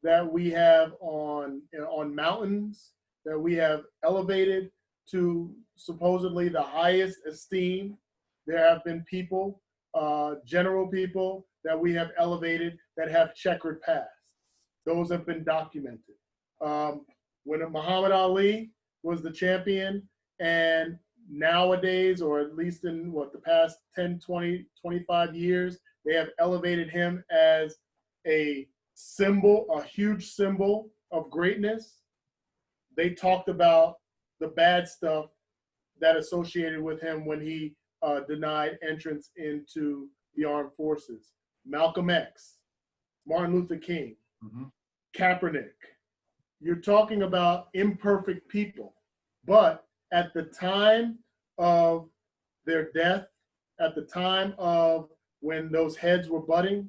that we have on mountains that we have elevated to supposedly the highest esteem. There have been people, general people, that we have elevated that have checkered past. Those have been documented. When Muhammad Ali was the champion, and nowadays, or at least in the past 10, 20, 25 years, they have elevated him as a symbol, a huge symbol of greatness. They talked about the bad stuff that associated with him when he denied entrance into the armed forces. Malcolm X, Martin Luther King, Kaepernick. You're talking about imperfect people, but at the time of their death, at the time of when those heads were butting,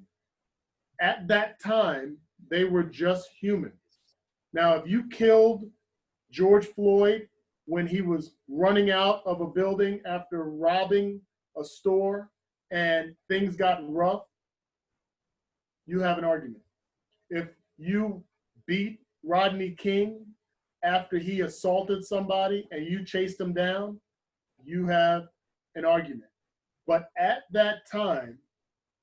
at that time, they were just humans. Now, if you killed George Floyd when he was running out of a building after robbing a store and things got rough, you have an argument. If you beat Rodney King after he assaulted somebody and you chased him down, you have an argument. But at that time,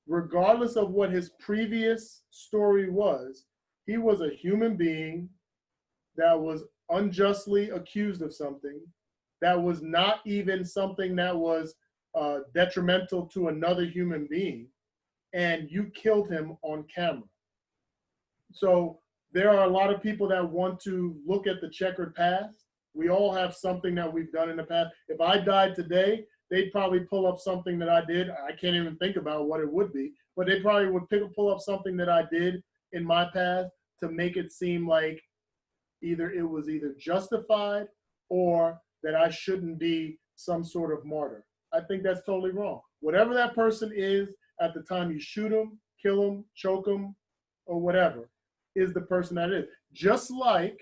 regardless of what his previous story was, he was a human being that was unjustly accused of something that was not even something that was detrimental to another human being, and you killed him on camera. So there are a lot of people that want to look at the checkered past. We all have something that we've done in the past. If I died today, they'd probably pull up something that I did. I can't even think about what it would be, but they probably would pull up something that I did in my past to make it seem like it was either justified or that I shouldn't be some sort of martyr. I think that's totally wrong. Whatever that person is at the time you shoot them, kill them, choke them, or whatever, is the person that is. Just like,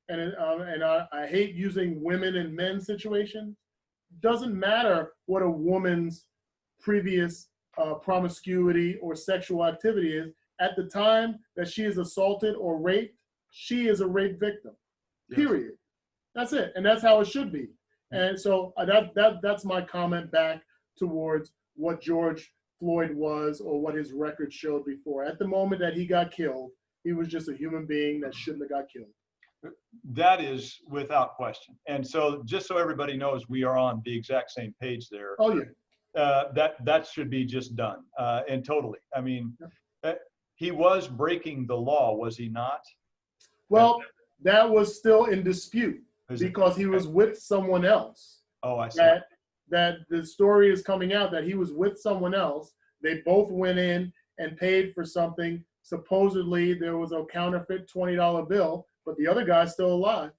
and I hate using women and men situations, doesn't matter what a woman's previous promiscuity or sexual activity is. At the time that she is assaulted or raped, she is a rape victim, period. Yes. That's it. And that's how it should be. And so that's my comment back towards what George Floyd was or what his record showed before. At the moment that he got killed, he was just a human being that shouldn't have got killed. That is without question. And so just so everybody knows, we are on the exact same page there. Oh, yeah. That should be just done. And totally. I mean, he was breaking the law, was he not? Well, that was still in dispute because he was with someone else. Oh, I see. That the story is coming out that he was with someone else. They both went in and paid for something. Supposedly there was a counterfeit $20 bill, but the other guy's still alive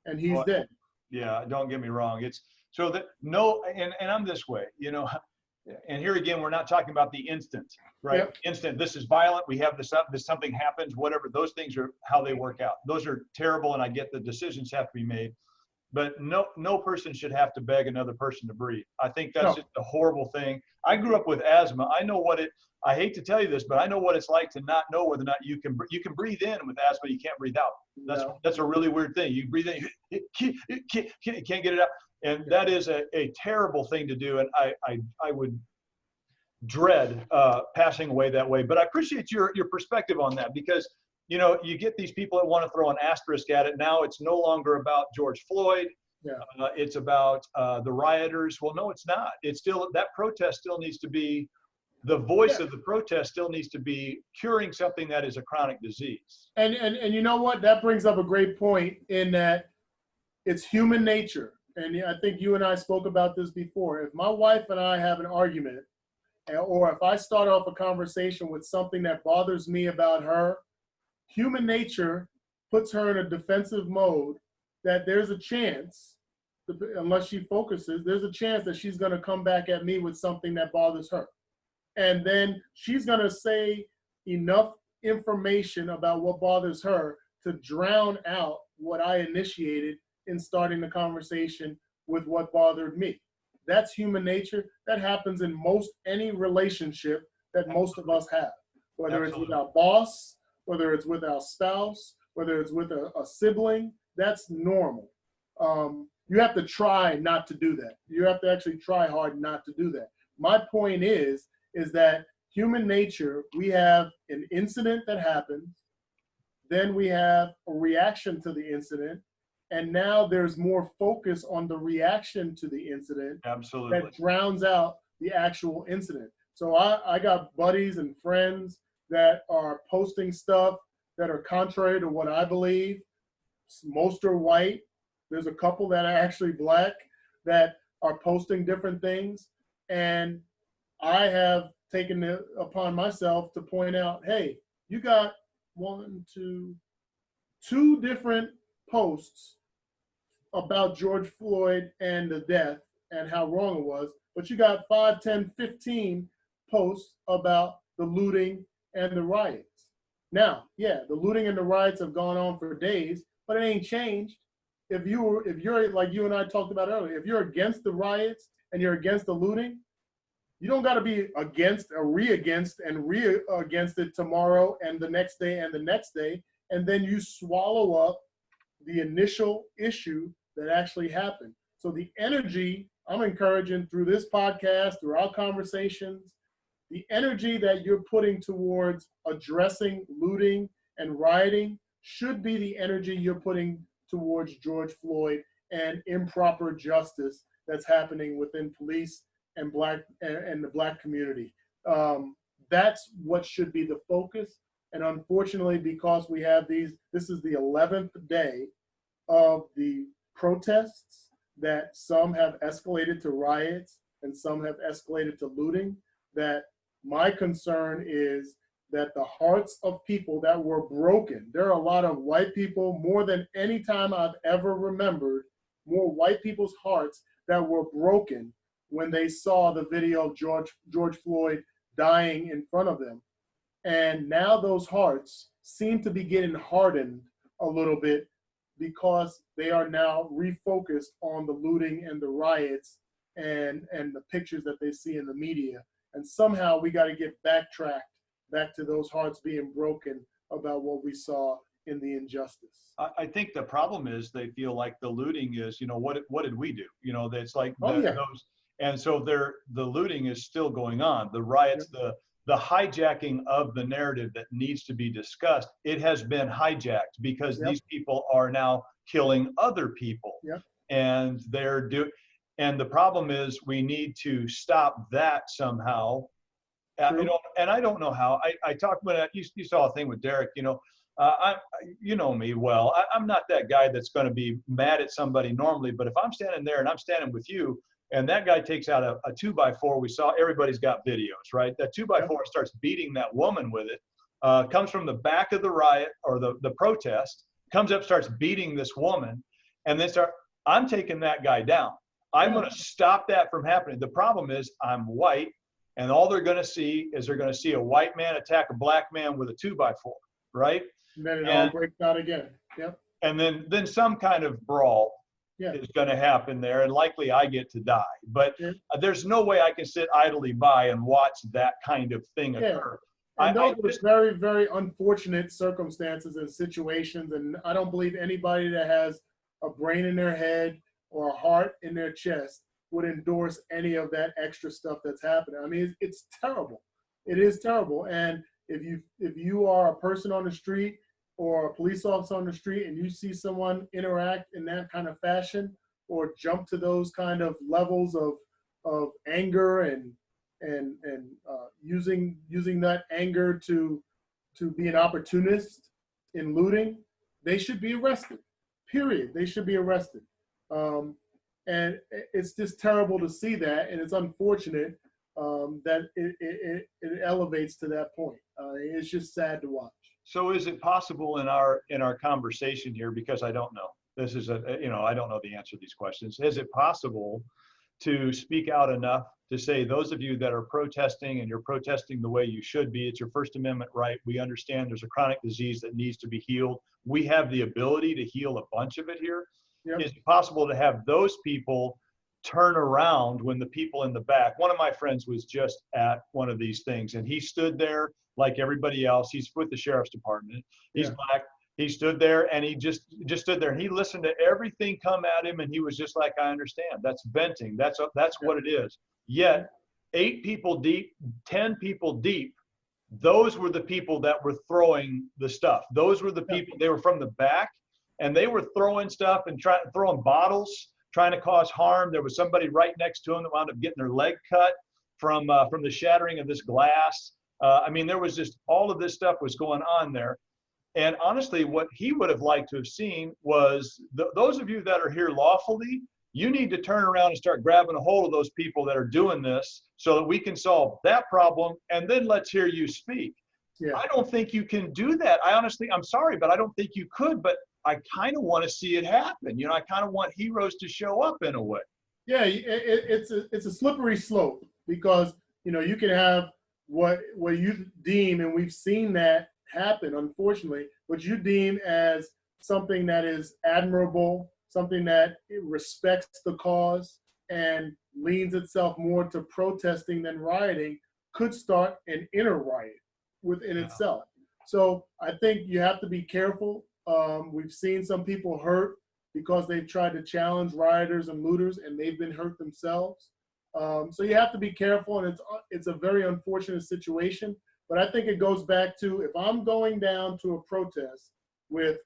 and he's dead. Yeah, don't get me wrong. It's so that and I'm this way, and here again, we're not talking about the instant, right? Yep. Instant, this is violent. We have this up, something happens, whatever. Those things are how they work out. Those are terrible. And I get the decisions have to be made, but no person should have to beg another person to breathe. I think that's just a horrible thing. I grew up with asthma. I know I hate to tell you this, but I know what it's like to not know whether or not you can breathe in with asthma. You can't breathe out. That's a really weird thing. You breathe in, you can't get it out. And that is a terrible thing to do. And I would dread passing away that way. But I appreciate your perspective on that, because, you get these people that want to throw an asterisk at it. Now it's no longer about George Floyd. Yeah. It's about the rioters. Well, no, it's not. It's still, that protest still needs to be, the voice of the protest still needs to be curing something that is a chronic disease. And you know what? That brings up a great point in that it's human nature. And I think you and I spoke about this before. If my wife and I have an argument, or if I start off a conversation with something that bothers me about her, human nature puts her in a defensive mode that there's a chance, unless she focuses, there's a chance that she's going to come back at me with something that bothers her. And then she's going to say enough information about what bothers her to drown out what I initiated in starting the conversation with what bothered me. That's human nature. That happens in most any relationship that most of us have, whether it's with our boss, whether it's with our spouse, whether it's with a sibling. That's normal. You have to try not to do that. You have to actually try hard not to do that. My point is that human nature, we have an incident that happens, then we have a reaction to the incident, and now there's more focus on the reaction to the incident. Absolutely. That drowns out the actual incident. So I got buddies and friends that are posting stuff that are contrary to what I believe. Most are white. There's a couple that are actually black that are posting different things. And I have taken it upon myself to point out, hey, you got two different posts about George Floyd and the death and how wrong it was, but you got 5, 10, 15 posts about the looting and the riots. Now, yeah, the looting and the riots have gone on for days, but it ain't changed. If you're like you and I talked about earlier, if you're against the riots and you're against the looting, you don't got to be against or against it tomorrow and the next day and the next day, and then you swallow up the initial issue that actually happened. So the energy I'm encouraging through this podcast, through our conversations, the energy that you're putting towards addressing looting and rioting should be the energy you're putting towards George Floyd and improper justice that's happening within police and the black community. That's what should be the focus. And unfortunately, because we have this is the 11th day of the protests, that some have escalated to riots and some have escalated to looting, that my concern is that the hearts of people that were broken, there are a lot of white people, more than any time I've ever remembered, more white people's hearts that were broken when they saw the video of George Floyd dying in front of them. And now those hearts seem to be getting hardened a little bit because they are now refocused on the looting and the riots and the pictures that they see in the media. And somehow we got to get backtracked back to those hearts being broken about what we saw in the injustice. I think the problem is they feel like the looting is, what did we do? It's like those, and so the looting is still going on. The riots, the hijacking of the narrative that needs to be discussed, it has been hijacked because these people are now killing other people. And and the problem is we need to stop that somehow. And I don't know how. I talked about, you saw a thing with Derek, you know me well. I'm not that guy that's going to be mad at somebody normally, but if I'm standing there and I'm standing with you, and that guy takes out a 2x4, we saw, everybody's got videos, right? That 2x4 starts beating that woman with it, comes from the back of the riot or the protest, comes up, starts beating this woman, and then I'm taking that guy down. I'm going to stop that from happening. The problem is I'm white, and all they're going to see is a white man attack a black man with a 2x4, right? And then it all breaks out again. And then some kind of brawl is going to happen there, and likely I get to die. But there's no way I can sit idly by and watch that kind of thing occur. And those are very, very unfortunate circumstances and situations, and I don't believe anybody that has a brain in their head or a heart in their chest would endorse any of that extra stuff that's happening. I mean, it's terrible. It is terrible. And if you are a person on the street or a police officer on the street and you see someone interact in that kind of fashion or jump to those kind of levels of anger and using that anger to be an opportunist in looting, they should be arrested. Period. They should be arrested. And it's just terrible to see that, and it's unfortunate that it elevates to that point. It's just sad to watch. So is it possible in our conversation here, because I don't know, I don't know the answer to these questions, is it possible to speak out enough to say, those of you that are protesting and you're protesting the way you should be, it's your First Amendment right. We understand there's a chronic disease that needs to be healed. We have the ability to heal a bunch of it here. Yep. Is it possible to have those people turn around when the people in the back? One of my friends was just at one of these things, and he stood there like everybody else. He's with the sheriff's department. He's black. He stood there, and he just stood there, and he listened to everything come at him, and he was just like, I understand. That's venting. That's what it is. Yet 8 people deep, 10 people deep, those were the people that were throwing the stuff. Those were the people, they were from the back, and they were throwing stuff and throwing bottles, trying to cause harm. There was somebody right next to him that wound up getting their leg cut from the shattering of this glass. I mean, there was just, all of this stuff was going on there. And honestly, what he would have liked to have seen was those of you that are here lawfully, you need to turn around and start grabbing a hold of those people that are doing this so that we can solve that problem, and then let's hear you speak. Yeah. I don't think you can do that. I'm sorry, but I don't think you could, but I kind of want to see it happen. You know, I kind of want heroes to show up in a way. Yeah, it's a slippery slope, because, you know, you can have what you deem, and we've seen that happen, unfortunately, what you deem as something that is admirable, something that respects the cause and leans itself more to protesting than rioting, could start an inner riot within itself. So I think you have to be careful. We've seen some people hurt because they've tried to challenge rioters and looters, and they've been hurt themselves. So you have to be careful, and it's a very unfortunate situation. But I think it goes back to, if I'm going down to a protest with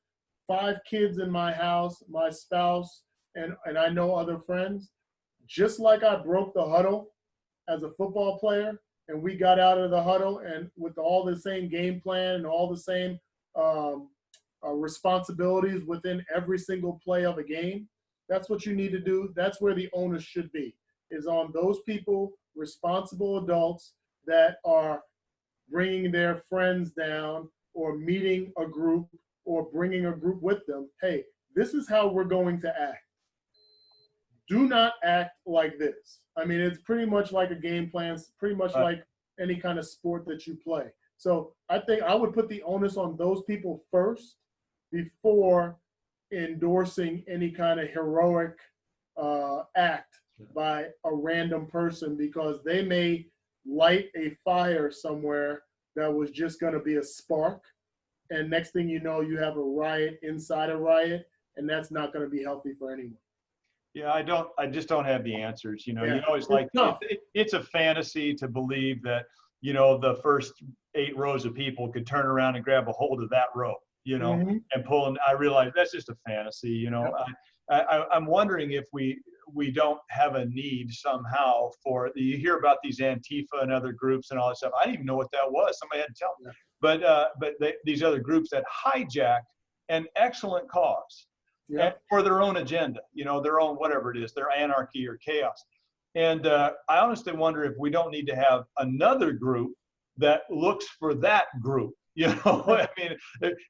5 kids in my house, my spouse, and I know other friends, just like I broke the huddle as a football player, and we got out of the huddle and with all the same game plan and all the same responsibilities within every single play of a game, that's what you need to do. That's where the onus should be, is on those people, responsible adults that are bringing their friends down, or meeting a group, or bringing a group with them. Hey, this is how we're going to act. Do not act like this. I mean, it's pretty much like a game plan, pretty much like any kind of sport that you play. So I think I would put the onus on those people first before endorsing any kind of heroic act by a random person, because they may light a fire somewhere that was just going to be a spark, and next thing you know, you have a riot inside a riot, and that's not going to be healthy for anyone. Yeah, I just don't have the answers. You know, you always like, it's a fantasy to believe that, you know, the first 8 rows of people could turn around and grab a hold of that rope, you know, and pull. And I realize that's just a fantasy. You know, I'm wondering if we don't have a need somehow for, you hear about these Antifa and other groups and all that stuff. I didn't even know what that was. Somebody had to tell me. But these other groups that hijack an excellent cause for their own agenda, you know, their own, whatever it is, their anarchy or chaos. And I honestly wonder if we don't need to have another group that looks for that group. You know, I mean,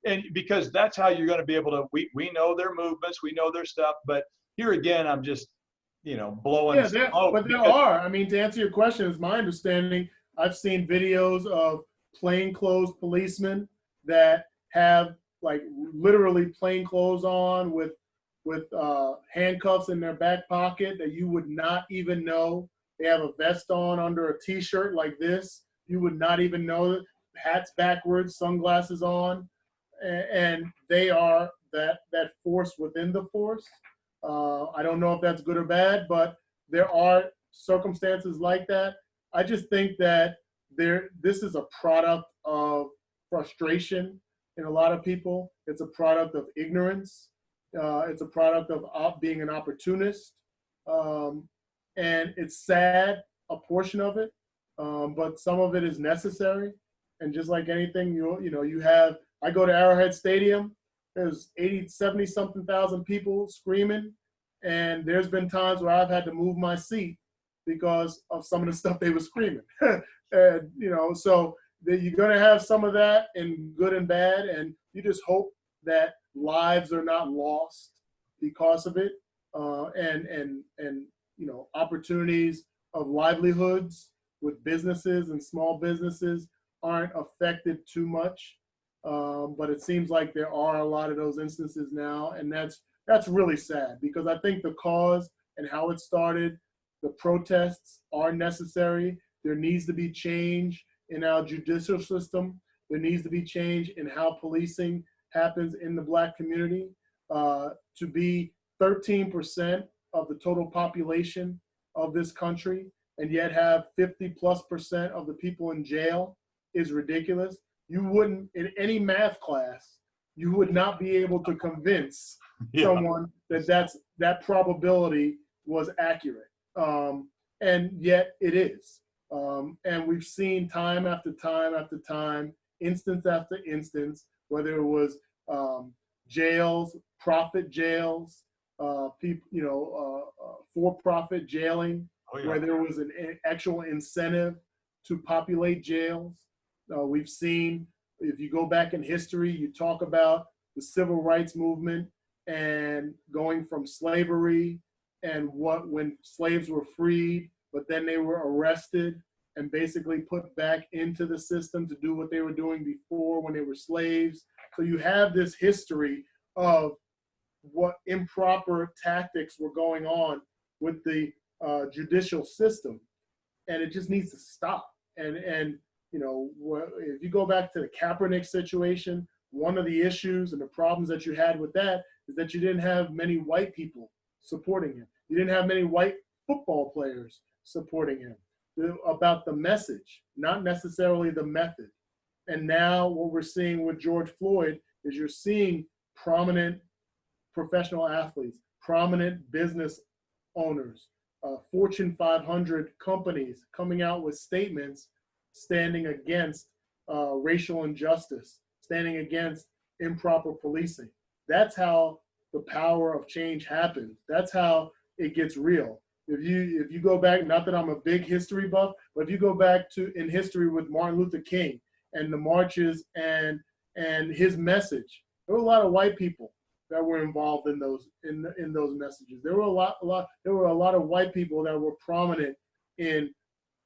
and because that's how you're going to be able to, we know their movements, we know their stuff, but here again, I'm just, you know, blowing smoke. But there are, I mean, to answer your question, is my understanding, I've seen videos of plainclothes policemen that have like literally plain clothes on with handcuffs in their back pocket that you would not even know. They have a vest on under a t-shirt like this. You would not even know it. Hats backwards, sunglasses on, and they are that force within the force. I don't know if that's good or bad, but there are circumstances like that. I just think that this is a product of frustration in a lot of people. It's a product of ignorance. It's a product of being an opportunist, and it's sad, a portion of it, but some of it is necessary. And just like anything, I go to Arrowhead Stadium, there's 80, 70 something thousand people screaming. And there's been times where I've had to move my seat because of some of the stuff they were screaming. And, you know, so you're going to have some of that in good and bad. And you just hope that lives are not lost because of it. And you know, opportunities of livelihoods with businesses and small businesses aren't affected too much. But it seems like there are a lot of those instances now, and that's really sad, because I think the cause and how it started, the protests are necessary. There needs to be change in our judicial system. There needs to be change in how policing happens in the Black community. To be 13% of the total population of this country and yet have 50+% of the people in jail is ridiculous. You wouldn't, in any math class, you would not be able to convince someone that probability was accurate. And yet it is. And we've seen time after time after time, instance after instance, whether it was jails, profit jails, for-profit jailing, where there was an actual incentive to populate jails. We've seen, if you go back in history, you talk about the civil rights movement and going from slavery and when slaves were freed, but then they were arrested and basically put back into the system to do what they were doing before when they were slaves. So you have this history of what improper tactics were going on with the judicial system, and it just needs to stop. And if you go back to the Kaepernick situation, one of the issues and the problems that you had with that is that you didn't have many white people supporting him. You didn't have many white football players supporting him. About the message, not necessarily the method. And now what we're seeing with George Floyd is you're seeing prominent professional athletes, prominent business owners, Fortune 500 companies coming out with statements standing against racial injustice, standing against improper policing. That's how the power of change happens. That's how it gets real. If you go back, not that I'm a big history buff, but if you go back to in history with Martin Luther King and the marches and his message, there were a lot of white people that were involved in those messages. There were a lot of white people that were prominent in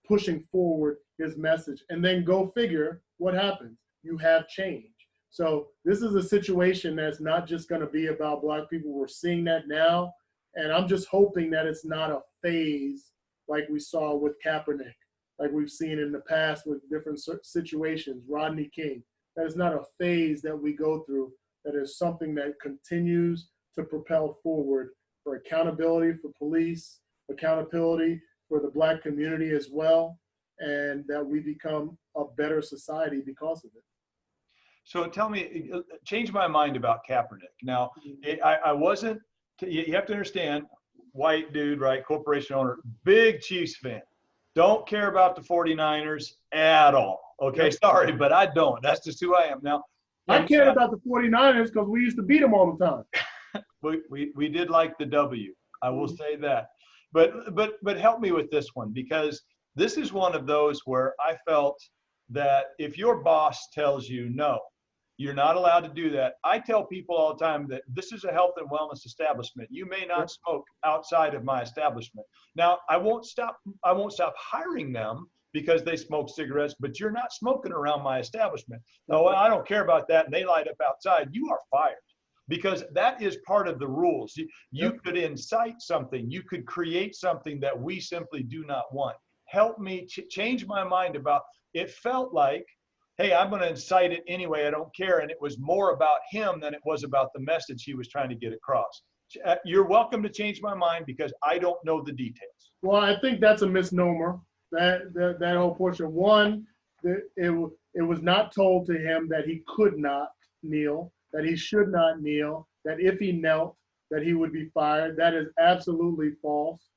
pushing forward his message. And then go figure what happens. You have change. So this is a situation that's not just going to be about Black people. We're seeing that now. And I'm just hoping that it's not a phase like we saw with Kaepernick, like we've seen in the past with different situations, Rodney King. That is not a phase that we go through. That is something that continues to propel forward for accountability for police, accountability for the Black community as well, and that we become a better society because of it. So tell me, change my mind about Kaepernick. Now, I wasn't, you have to understand, white dude, right, corporation owner, big Chiefs fan. Don't care about the 49ers at all. Okay, yep. Sorry, but I don't. That's just who I am now. I cared about the 49ers because we used to beat them all the time. we did like the W. I will say that. But help me with this one, because this is one of those where I felt that if your boss tells you no, you're not allowed to do that. I tell people all the time that this is a health and wellness establishment. You may not smoke outside of my establishment. Now, I won't stop hiring them because they smoke cigarettes, but you're not smoking around my establishment. No, I don't care about that. And they light up outside. You are fired, because that is part of the rules. You could incite something. You could create something that we simply do not want. Help me change my mind about, it felt like, hey, I'm going to incite it anyway. I don't care. And it was more about him than it was about the message he was trying to get across. You're welcome to change my mind because I don't know the details. Well, I think that's a misnomer. That whole portion. One, it was not told to him that he could not kneel, that he should not kneel, that if he knelt, that he would be fired. That is absolutely false.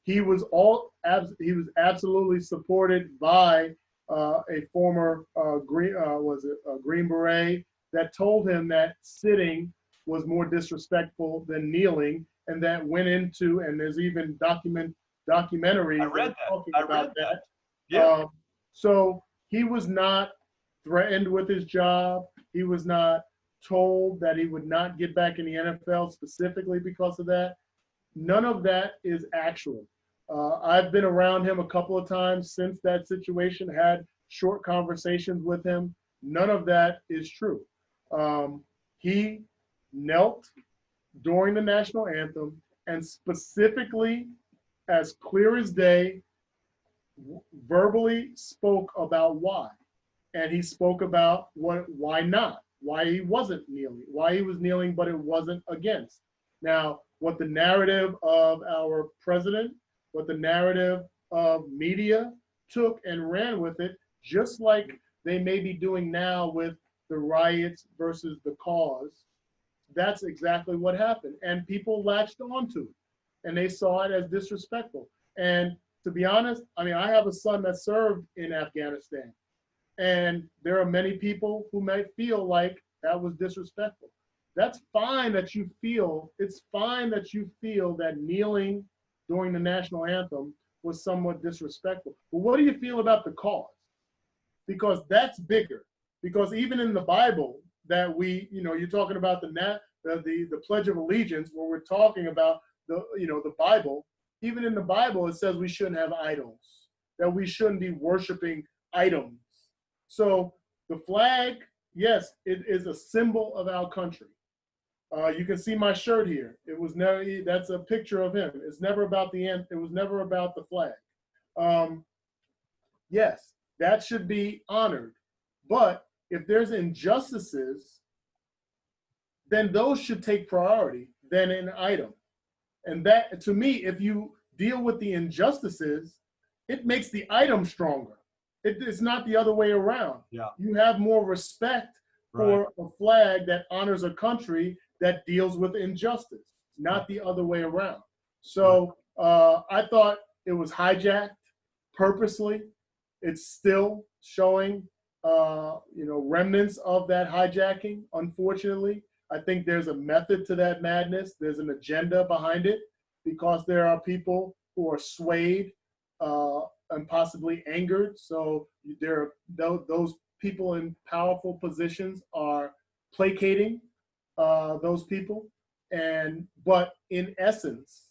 He was absolutely supported by a former Green Beret that told him that sitting was more disrespectful than kneeling, and that went into, and there's even documentaries talking about that. Yeah. So he was not threatened with his job. He was not told that he would not get back in the NFL specifically because of that. None of that is actual. I've been around him a couple of times since that situation, had short conversations with him. None of that is true. He knelt during the national anthem and specifically, as clear as day, verbally spoke about why. And he spoke about why not, why he wasn't kneeling, why he was kneeling, but it wasn't against. Now, what the narrative of our president, what the narrative of media took and ran with it, just like they may be doing now with the riots versus the cause, that's exactly what happened. And people latched onto it and they saw it as disrespectful. And to be honest, I mean, I have a son that served in Afghanistan. And there are many people who might feel like that was disrespectful. That's fine that you feel, it's fine that you feel that kneeling during the national anthem was somewhat disrespectful. But what do you feel about the cause? Because that's bigger. Because even in the Bible that you're talking about the Pledge of Allegiance, where we're talking about the Bible, even in the Bible, it says we shouldn't have idols, that we shouldn't be worshiping items. So the flag, yes, it is a symbol of our country. You can see my shirt here. It was never, that's a picture of him. It's never about the end. It was never about the flag. Yes, that should be honored. But if there's injustices, then those should take priority than an item. And that, to me, if you deal with the injustices, it makes the item stronger. It's not the other way around. Yeah. You have more respect for a flag that honors a country that deals with injustice, not the other way around. So I thought it was hijacked purposely. It's still showing, remnants of that hijacking, unfortunately. I think there's a method to that madness. There's an agenda behind it because there are people who are swayed and possibly angered. So there are those people in powerful positions are placating those people. But in essence,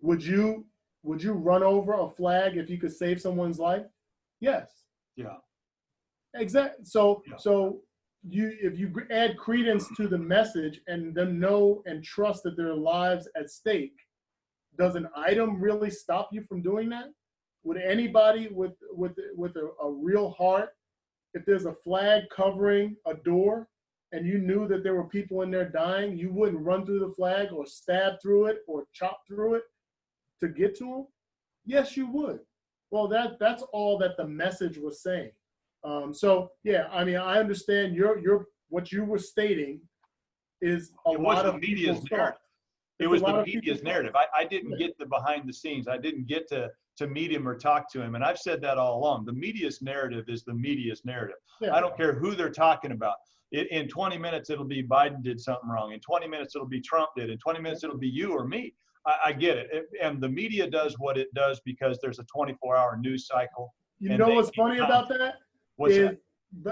would you run over a flag if you could save someone's life? Yes. Yeah. Exactly. So if you add credence to the message and them know and trust that there are lives at stake, does an item really stop you from doing that? Would anybody with a real heart, if there's a flag covering a door and you knew that there were people in there dying, you wouldn't run through the flag or stab through it or chop through it to get to them? Yes, you would. Well, that's all that the message was saying. So yeah, I mean, I understand what you were stating is a lot of media's narrative. It was the media's narrative. I didn't get the behind the scenes. I didn't get to meet him or talk to him. And I've said that all along. The media's narrative is the media's narrative. Yeah. I don't care who they're talking about. In 20 minutes, it'll be Biden did something wrong. In 20 minutes, it'll be Trump did. In 20 minutes, it'll be you or me. I get it. And the media does what it does because there's a 24-hour news cycle. You know what's funny about that? What's that?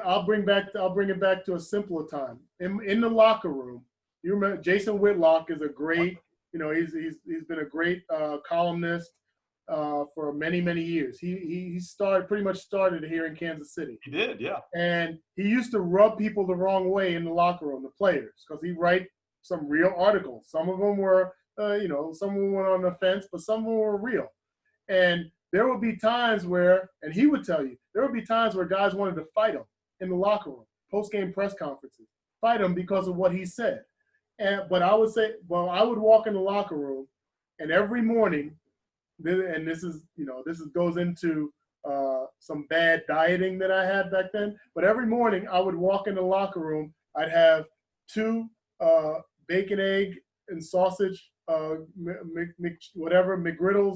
I'll bring it back to a simpler time. In the locker room, you remember Jason Whitlock is a great, he's been a great columnist for many, many years. He pretty much started here in Kansas City. He did, yeah. And he used to rub people the wrong way in the locker room, the players, because he'd write some real articles. Some of them were, some of them went on the fence, but some of them were real. And there would be times where, and he would tell you, there would be times where guys wanted to fight him in the locker room, post-game press conferences, fight him because of what he said. But I would say, I would walk in the locker room, and every morning, and this goes into some bad dieting that I had back then. But every morning, I would walk in the locker room. I'd have 2 bacon, egg, and sausage, McGriddles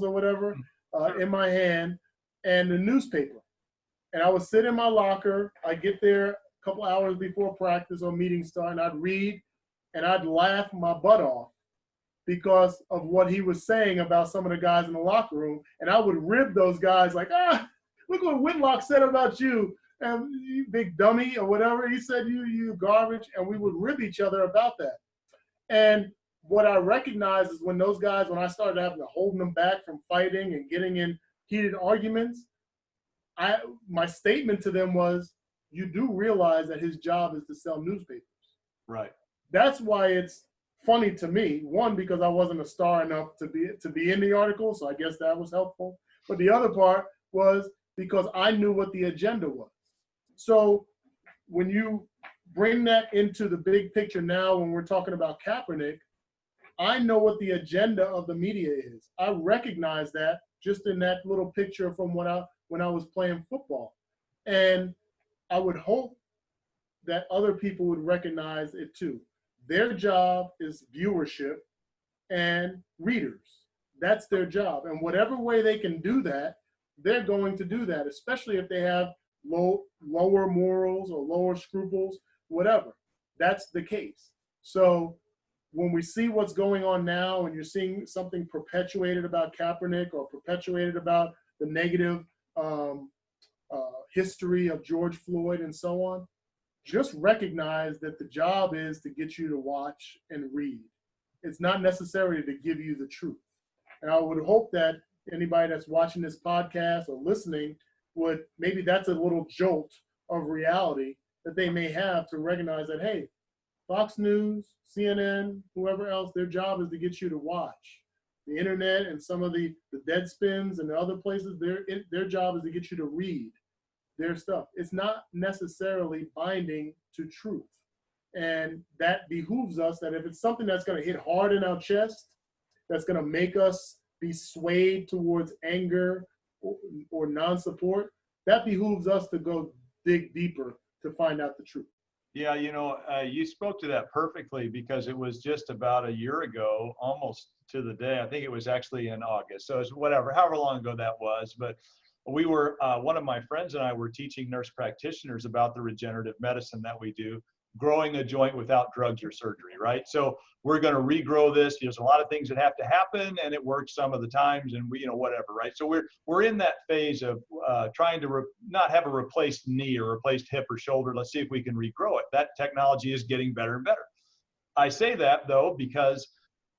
or whatever, in my hand, and the newspaper. And I would sit in my locker. I'd get there a couple hours before practice or meeting start, and I'd read, and I'd laugh my butt off because of what he was saying about some of the guys in the locker room. And I would rib those guys like, look what Whitlock said about you, and you big dummy or whatever. He said you garbage, and we would rib each other about that. And what I recognize is when those guys, when I started having to hold them back from fighting and getting in heated arguments, my statement to them was, you do realize that his job is to sell newspapers. Right. That's why it's funny to me. One, because I wasn't a star enough to be in the article, so I guess that was helpful. But the other part was because I knew what the agenda was. So when you bring that into the big picture now, when we're talking about Kaepernick, I know what the agenda of the media is. I recognize that just in that little picture from when I was playing football. And I would hope that other people would recognize it too. Their job is viewership and readers. That's their job. And whatever way they can do that, they're going to do that, especially if they have lower morals or lower scruples, whatever. That's the case. So when we see what's going on now and you're seeing something perpetuated about Kaepernick or perpetuated about the negative history of George Floyd and so on, just recognize that the job is to get you to watch and read. It's not necessarily to give you the truth. And I would hope that anybody that's watching this podcast or listening would, maybe that's a little jolt of reality that they may have to recognize that, hey, Fox News, CNN, whoever else, their job is to get you to watch. The internet and some of the Deadspins and the other places, their job is to get you to read their stuff. It's not necessarily binding to truth. And that behooves us that if it's something that's going to hit hard in our chest, that's going to make us be swayed towards anger or non-support, that behooves us to go dig deeper to find out the truth. Yeah, you spoke to that perfectly, because it was just about a year ago, almost to the day. I think it was actually in August. So it's however long ago that was. But we were, one of my friends and I were teaching nurse practitioners about the regenerative medicine that we do, growing a joint without drugs or surgery, right? So we're going to regrow this. There's a lot of things that have to happen, and it works some of the times, and we, whatever, right? So we're in that phase of trying to not have a replaced knee or replaced hip or shoulder. Let's see if we can regrow it. That technology is getting better and better. I say that though because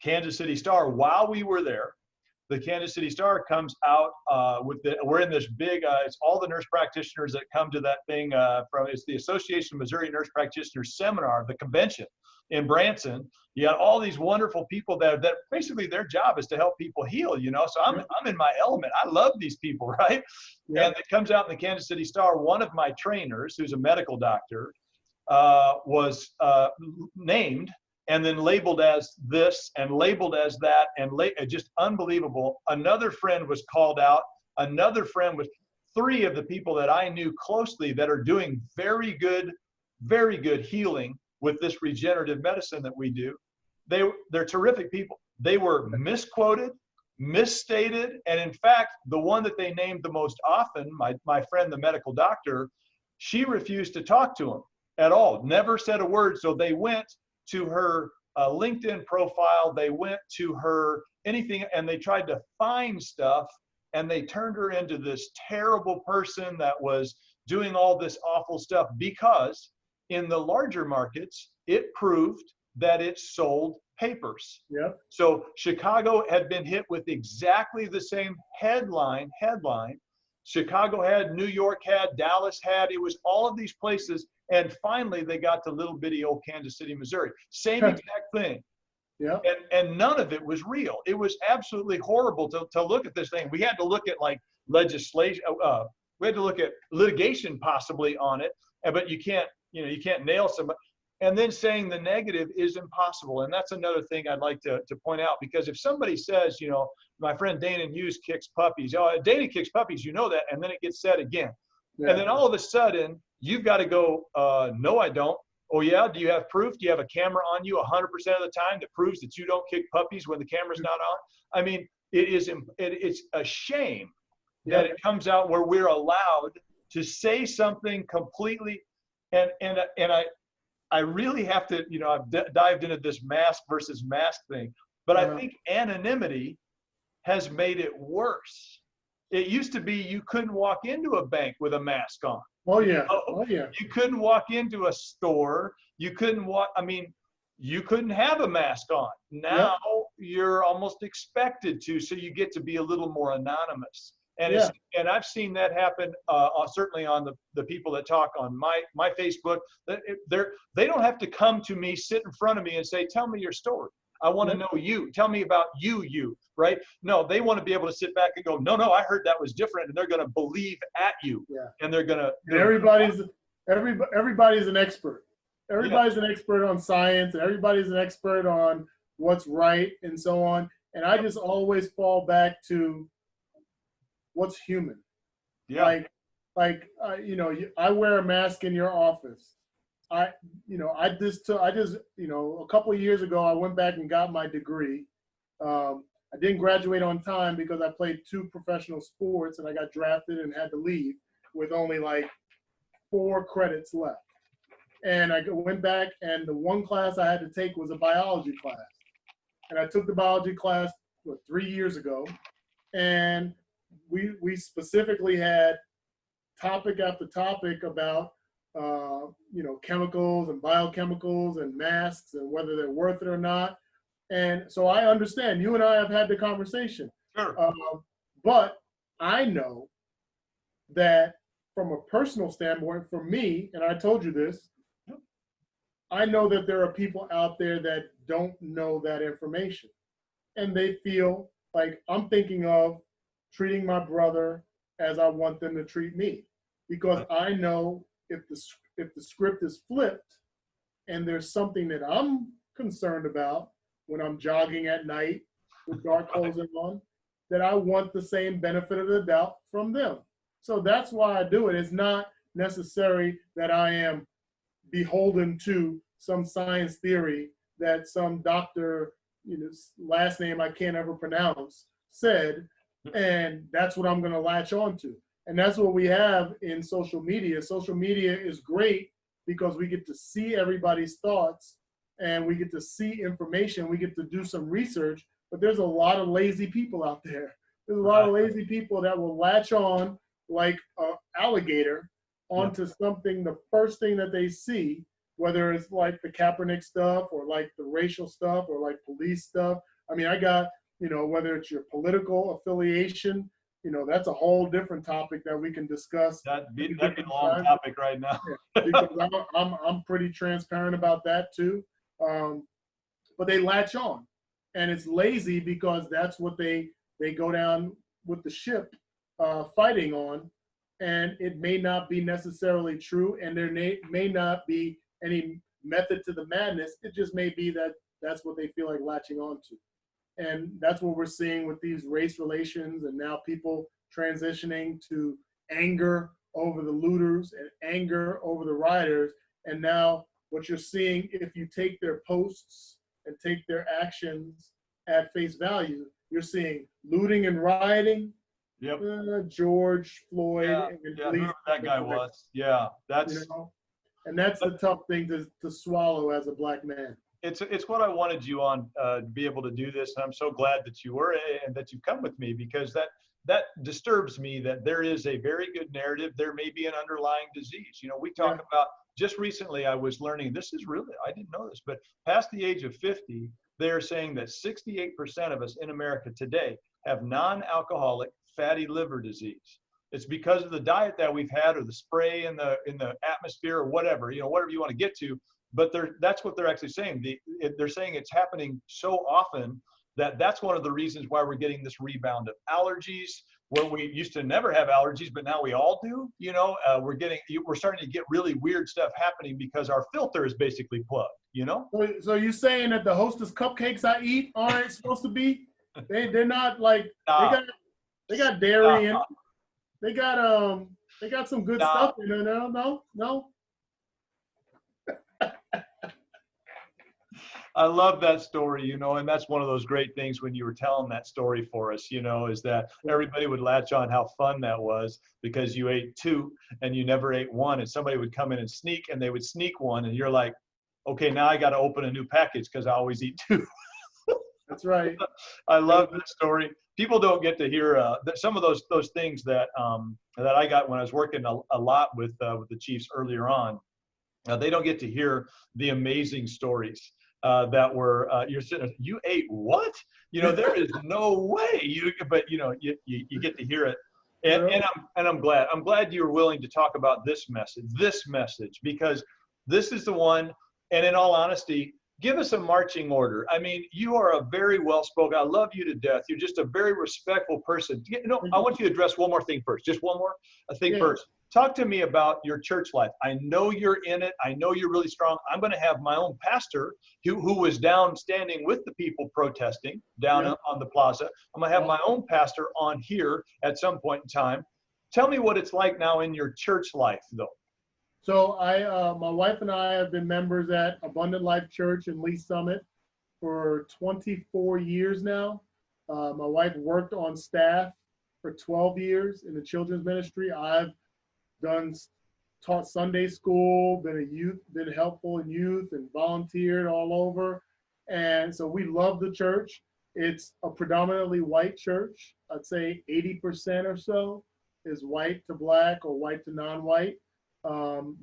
Kansas City Star, while we were there, the Kansas City Star comes out we're in this big, it's all the nurse practitioners that come to that thing it's the Association of Missouri Nurse Practitioners Seminar, the convention in Branson. You got all these wonderful people that basically their job is to help people heal, So I'm in my element. I love these people, right? Yeah. And it comes out in the Kansas City Star. One of my trainers, who's a medical doctor, was named and then labeled as this and labeled as that, and just unbelievable. Another friend was called out. Another friend was, three of the people that I knew closely that are doing very good healing with this regenerative medicine that we do. They're terrific people. They were misquoted, misstated, and in fact, the one that they named the most often, my friend, the medical doctor, she refused to talk to him at all, never said a word. So they went to her LinkedIn profile, they went to her anything, and they tried to find stuff, and they turned her into this terrible person that was doing all this awful stuff, because in the larger markets, it proved that it sold papers. Yep. So Chicago had been hit with exactly the same headline. Chicago had, New York had, Dallas had, it was all of these places. And finally, they got to little bitty old Kansas City, Missouri. Same exact thing. Yeah. And none of it was real. It was absolutely horrible to look at this thing. We had to look at like legislation. We had to look at litigation possibly on it. But you can't nail somebody. And then saying the negative is impossible. And that's another thing I'd like to point out, because if somebody says, my friend Danan Hughes kicks puppies. Oh, Dana kicks puppies, that, and then it gets said again. Yeah. And then all of a sudden, you've got to go, no, I don't. Oh, yeah? Do you have proof? Do you have a camera on you 100% of the time that proves that you don't kick puppies when the camera's not on? I mean, it's a shame that it comes out where we're allowed to say something completely, and I really have to, I've dived into this mask versus mask thing, but I think anonymity has made it worse. It used to be you couldn't walk into a bank with a mask on. Oh yeah. Oh yeah. You couldn't walk into a store. You couldn't walk. I mean, you couldn't have a mask on. Now you're almost expected to, so you get to be a little more anonymous. And and I've seen that happen certainly on the people that talk on my Facebook. They don't have to come to me, sit in front of me, and say, "Tell me your story. I want to know you. Tell me about you." Right? No, they want to be able to sit back and go, "No, I heard that was different," and they're going to believe at you. Yeah. And they're going to. Everybody's an expert. Everybody's an expert on science, and everybody's an expert on what's right and so on. And I just always fall back to what's human. Yeah. I wear a mask in your office. I just a couple of years ago, I went back and got my degree. I didn't graduate on time because I played 2 professional sports and I got drafted and had to leave with only like 4 credits left. And I went back, and the one class I had to take was a biology class. And I took the biology class 3 years ago, and we specifically had topic after topic about chemicals and biochemicals and masks and whether they're worth it or not. And so I understand you and I have had the conversation. Sure. But I know that from a personal standpoint, for me, and I told you this, I know that there are people out there that don't know that information, and they feel like I'm thinking of treating my brother as I want them to treat me, because I know if the script is flipped and there's something that I'm concerned about when I'm jogging at night with dark clothing on, that I want the same benefit of the doubt from them. So that's why I do it. It's not necessary that I am beholden to some science theory that some doctor, last name I can't ever pronounce, said, and that's what I'm going to latch on to. And that's what we have in social media. Social media is great because we get to see everybody's thoughts and we get to see information. We get to do some research, but there's a lot of lazy people out there. There's a lot of lazy people that will latch on like an alligator onto something, the first thing that they see, whether it's like the Kaepernick stuff or like the racial stuff or like police stuff. I mean, I got, whether it's your political affiliation, that's a whole different topic that we can discuss. That'd be a long topic right now. Because I'm pretty transparent about that too. But they latch on, and it's lazy because that's what they go down with the ship fighting on, and it may not be necessarily true, and there may not be any method to the madness. It just may be that that's what they feel like latching on to. And that's what we're seeing with these race relations, and now people transitioning to anger over the looters and anger over the rioters. And now what you're seeing, if you take their posts and take their actions at face value, you're seeing looting and rioting. Yep. George Floyd. Yeah, whoever that guy was. Yeah, that's. And that's the tough thing to swallow as a Black man. It's what I wanted you on to be able to do this, and I'm so glad that you were and that you come with me, because that disturbs me that there is a very good narrative. There may be an underlying disease. We talk about, just recently I was learning, this is really, I didn't know this, but past the age of 50, they're saying that 68% of us in America today have non-alcoholic fatty liver disease. It's because of the diet that we've had, or the spray in the atmosphere, or whatever, whatever you want to get to. But that's what they're actually saying. They're saying it's happening so often that's one of the reasons why we're getting this rebound of allergies, where we used to never have allergies, but now we all do. We're starting to get really weird stuff happening because our filter is basically plugged. So you're saying that the Hostess cupcakes I eat aren't supposed to be? They're not like they got dairy in it. They got some good stuff in there. No. I love that story, and that's one of those great things when you were telling that story for us, is that everybody would latch on how fun that was because you ate 2 and you never ate 1, and somebody would come in and they would sneak 1, and you're like, okay, now I got to open a new package because I always eat 2. That's right. I love that story. People don't get to hear some of those things that I got when I was working a lot with the Chiefs earlier on. They don't get to hear the amazing stories that were, you're sitting there, you ate what? You know, there is no way but you know, you get to hear it. And I'm glad. I'm glad you were willing to talk about this message, because this is the one, and in all honesty, give us a marching order. I mean, you are a very well-spoken, I love you to death. You're just a very respectful person. You know, I want you to address one more thing first, just one more thing first. Talk to me about your church life. I know you're in it. I know you're really strong. I'm going to have my own pastor who was down standing with the people protesting down on the plaza. I'm going to have my own pastor on here at some point in time. Tell me what it's like now in your church life, though. So my wife and I have been members at Abundant Life Church in Lee Summit for 24 years now. My wife worked on staff for 12 years in the children's ministry. I've taught Sunday school, been helpful in youth, and volunteered all over. And so we love the church. It's a predominantly white church. I'd say 80% or so is white to black or white to non-white.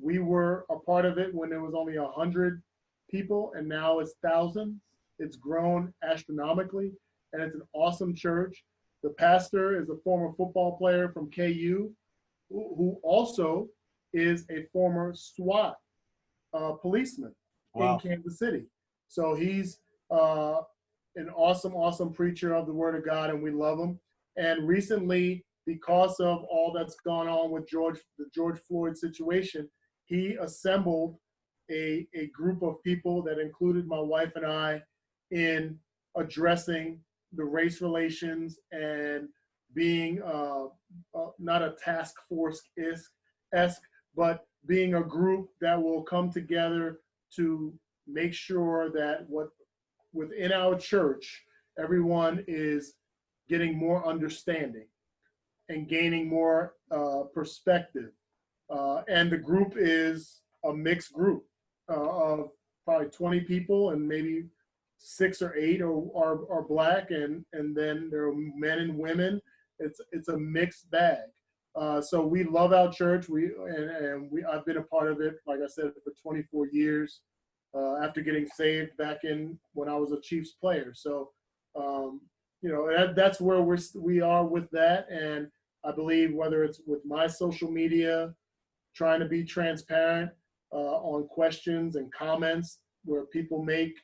We were a part of it when there was only 100 people, and now it's thousands. It's grown astronomically, and it's an awesome church. The pastor is a former football player from KU, who also is a former SWAT policeman in Kansas City. So he's an awesome preacher of the Word of God, and we love him. And recently, because of all that's gone on with the George Floyd situation, he assembled a group of people that included my wife and I in addressing the race relations and being not a task force-esque, but being a group that will come together to make sure that within our church, everyone is getting more understanding and gaining more perspective. And the group is a mixed group of probably 20 people, and maybe 6 or 8 are black, and then there are men and women. It's a mixed bag. So we love our church. I've been a part of it, like I said, for 24 years after getting saved back when I was a Chiefs player. So, you know, that's where we are with that. And I believe whether it's with my social media, trying to be transparent on questions and comments where people make,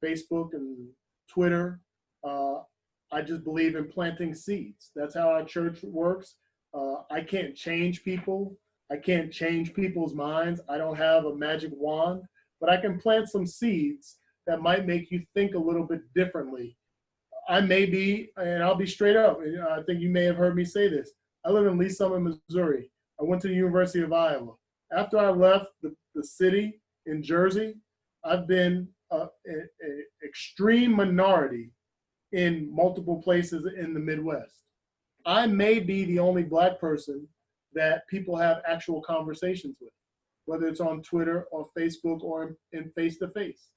Facebook and Twitter, I just believe in planting seeds. That's how our church works. I can't change people. I can't change people's minds. I don't have a magic wand, but I can plant some seeds that might make you think a little bit differently. I may be, and I'll be straight up, I think you may have heard me say this. I live in Lee Summit, Missouri. I went to the University of Iowa. After I left the city in Jersey, I've been an extreme minority in multiple places in the Midwest. I may be the only black person that people have actual conversations with, whether it's on Twitter or Facebook or in face-to-face.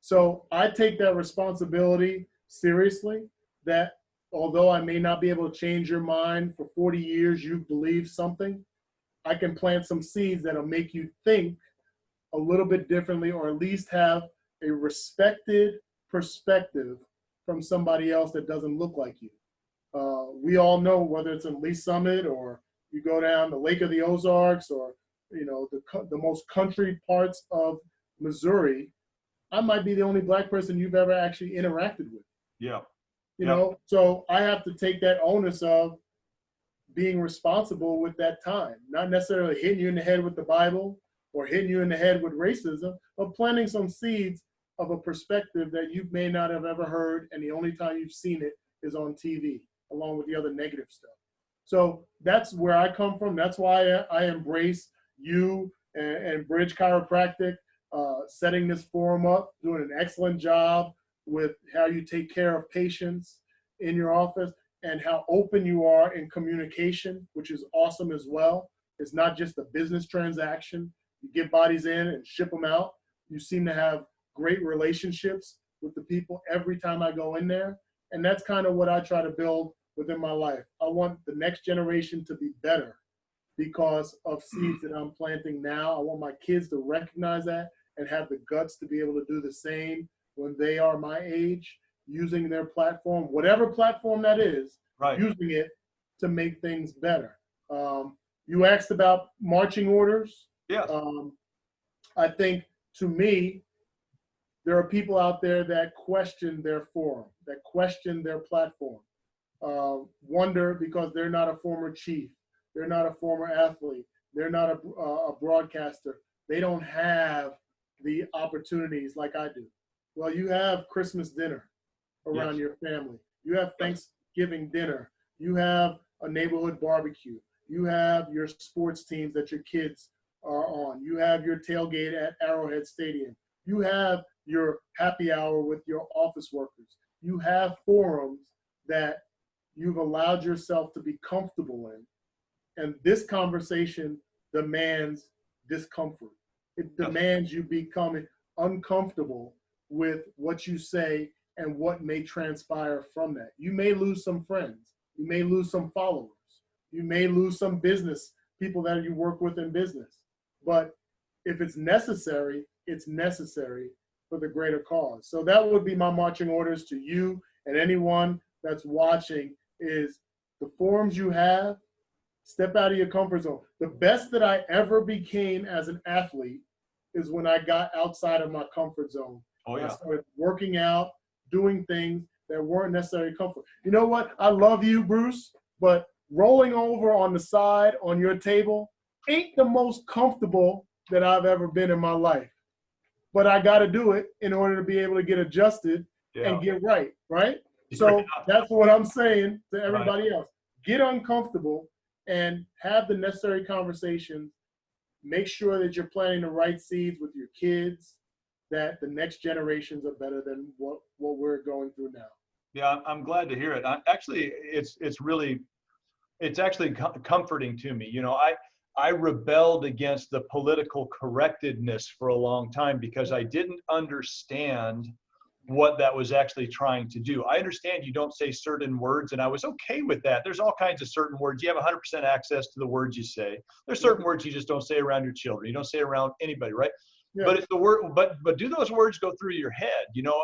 So I take that responsibility seriously, that although I may not be able to change your mind for 40 years, you believe something, I can plant some seeds that'll make you think a little bit differently, or at least have a respected perspective from somebody else that doesn't look like you. We all know, whether it's in Lee Summit or you go down the Lake of the Ozarks, or you know, the most country parts of Missouri, I might be the only black person you've ever actually interacted with. Yeah. You know, so I have to take that onus of being responsible with that time, not necessarily hitting you in the head with the Bible or hitting you in the head with racism, but planting some seeds of a perspective that you may not have ever heard, and the only time you've seen it is on TV, along with the other negative stuff. So that's where I come from. That's why I embrace you and Bridge Chiropractic, setting this forum up, doing an excellent job with how you take care of patients in your office, and how open you are in communication, which is awesome as well. It's not just a business transaction. You get bodies in and ship them out. You seem to have great relationships with the people every time I go in there. And that's kind of what I try to build within my life. I want the next generation to be better because of seeds that I'm planting now. I want my kids to recognize that and have the guts to be able to do the same. when they are my age, using their platform, whatever platform that is, Right. using it to make things better. You asked about marching orders. Yes. I think, to me, there are people out there that question their forum, that question their platform, wonder because they're not a former chief, they're not a former athlete, they're not a broadcaster, they don't have the opportunities like I do. Well, you have Christmas dinner around your family. You have Thanksgiving dinner. You have a neighborhood barbecue. You have your sports teams that your kids are on. You have your tailgate at Arrowhead Stadium. You have your happy hour with your office workers. You have forums that you've allowed yourself to be comfortable in. And this conversation demands discomfort. It demands you becoming uncomfortable with what you say and what may transpire from that. You may lose some friends. You may lose some followers. You may lose some business people that you work with in business. But if it's necessary for the greater cause. So that would be my marching orders to you and anyone that's watching is the forums you have, step out of your comfort zone. The best that I ever became as an athlete is when I got outside of my comfort zone. Oh, yeah. I started working out, doing things that weren't necessarily comfort. You know what? I love you, Bruce, but rolling over on the side on your table ain't the most comfortable that I've ever been in my life. But I got to do it in order to be able to get adjusted and get right? So that's what I'm saying to everybody else. Get uncomfortable and have the necessary conversations. Make sure that you're planting the right seeds with your kids, that the next generations are better than what we're going through now. Yeah, I'm glad to hear it. Actually, it's actually comforting to me. You know, I rebelled against the political correctness for a long time because I didn't understand what that was actually trying to do. I understand you don't say certain words, and I was okay with that. There's all kinds of certain words. You have 100% access to the words you say. There's certain words you just don't say around your children. You don't say around anybody, right? Yeah. But if the word, but do those words go through your head? You know,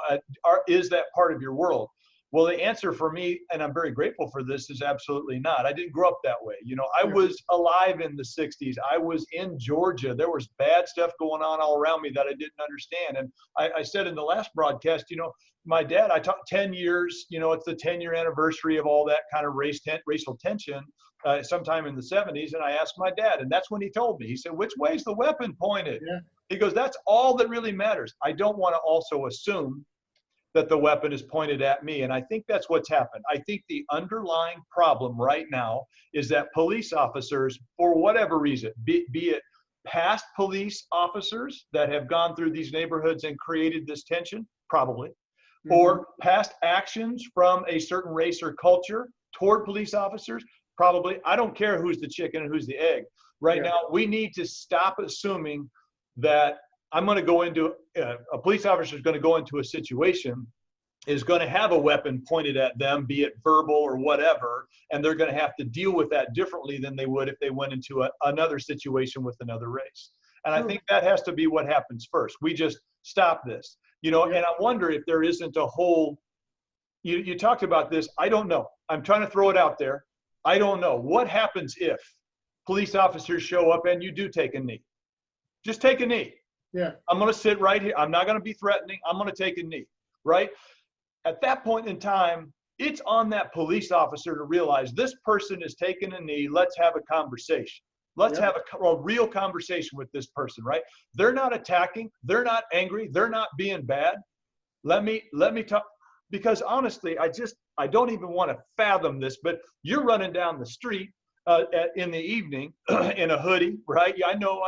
is that part of your world? Well, the answer for me, and I'm very grateful for this, is absolutely not. I didn't grow up that way. You know, I was alive in the 60s. I was in Georgia. There was bad stuff going on all around me that I didn't understand. And I said in the last broadcast, you know, my dad, I taught 10 years, you know, it's the 10-year anniversary of all that kind of racial tension sometime in the 70s. And I asked my dad, and that's when he told me, he said, which way's the weapon pointed? Yeah. He goes, that's all that really matters. I don't want to also assume that the weapon is pointed at me. And I think that's what's happened. I think the underlying problem right now is that police officers, for whatever reason, be it past police officers that have gone through these neighborhoods and created this tension, probably, or past actions from a certain race or culture toward police officers, probably. I don't care who's the chicken and who's the egg. Right now, we need to stop assuming that I'm going to go into a police officer is going to go into a situation, is going to have a weapon pointed at them, be it verbal or whatever, and they're going to have to deal with that differently than they would if they went into another situation with another race. And I think that has to be what happens first. We just stop this, you know. And I wonder if there isn't a whole. You talked about this. I don't know. I'm trying to throw it out there. I don't know what happens if police officers show up and you do take a knee. Just take a knee. Yeah. I'm going to sit right here. I'm not going to be threatening. I'm going to take a knee, right? At that point in time, it's on that police officer to realize this person is taking a knee. Let's have a conversation. Let's have a real conversation with this person, right? They're not attacking. They're not angry. They're not being bad. Let me talk, because honestly, I don't even want to fathom this, but you're running down the street in the evening in a hoodie, right? Yeah, I know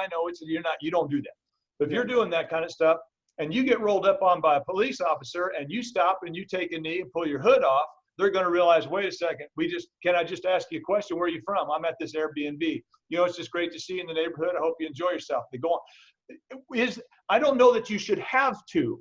you don't do that. If you're doing that kind of stuff and you get rolled up on by a police officer and you stop and you take a knee and pull your hood off, they're going to realize, wait a second, can I just ask you a question? Where are you from? I'm at this Airbnb. You know, it's just great to see you in the neighborhood. I hope you enjoy yourself. They go on. I don't know that you should have to.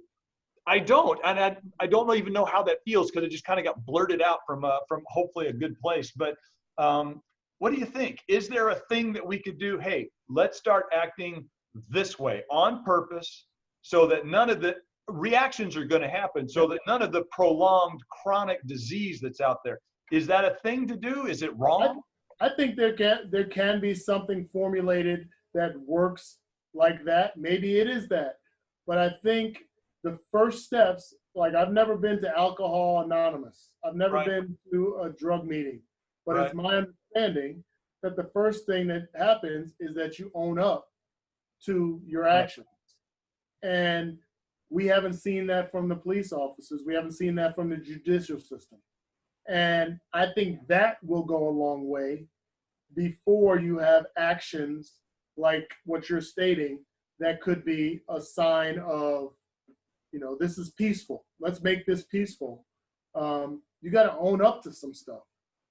I don't. And I don't even know how that feels because it just kind of got blurted out from hopefully a good place. But what do you think? Is there a thing that we could do? Hey, let's start acting this way on purpose so that none of the reactions are going to happen so that none of the prolonged chronic disease that's out there. Is that a thing to do? Is it wrong? I think there can be something formulated that works like that. Maybe it is that. But I think the first steps, like I've never been to Alcohol Anonymous. I've never been to a drug meeting. But it's my understanding that the first thing that happens is that you own up to your actions. And we haven't seen that from the police officers. We haven't seen that from the judicial system. And I think that will go a long way before you have actions like what you're stating that could be a sign of, this is peaceful. Let's make this peaceful. You got to own up to some stuff.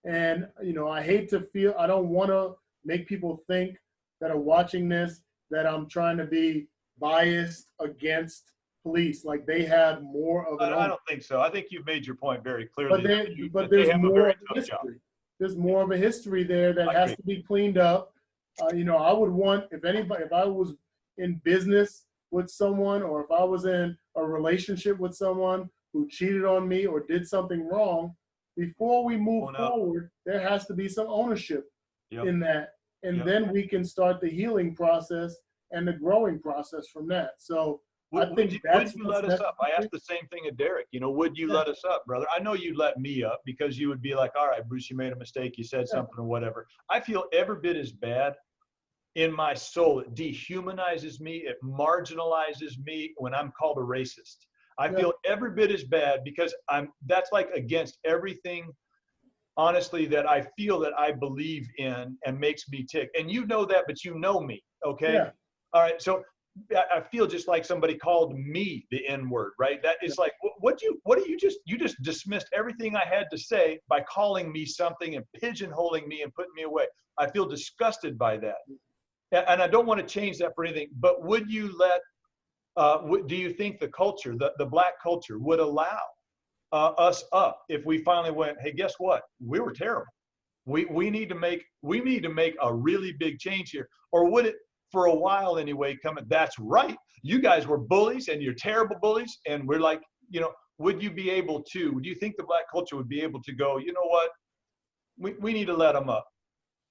And, I hate to I don't want to make people think that are watching this that I'm trying to be biased against police, like they have more of an. I don't think so. I think you've made your point very clearly. But there's more of a history. There's more of a history there that has to be cleaned up. I would want, if I was in business with someone, or if I was in a relationship with someone who cheated on me or did something wrong, before we move forward, there has to be some ownership in that. And then we can start the healing process and the growing process from that. So I think would you let us up? I asked the same thing of Derek. Would you let us up, brother? I know you'd let me up because you would be like, all right, Bruce, you made a mistake. You said something or whatever. I feel every bit as bad in my soul. It dehumanizes me. It marginalizes me when I'm called a racist. I feel every bit as bad because that's like against everything, honestly, that I feel that I believe in and makes me tick. And you know that, but you know me, okay? Yeah. All right, so I feel just like somebody called me the N-word, right? That is like, you just dismissed everything I had to say by calling me something and pigeonholing me and putting me away. I feel disgusted by that. And I don't want to change that for anything, but would you do you think the culture, the black culture would allow us up if we finally went, hey, guess what? We were terrible. We need to make a really big change here. Or would it, for a while anyway, that's right, you guys were bullies and you're terrible bullies, and we're like, would you be able to, do you think the black culture would be able to go, you know what, we need to let them up?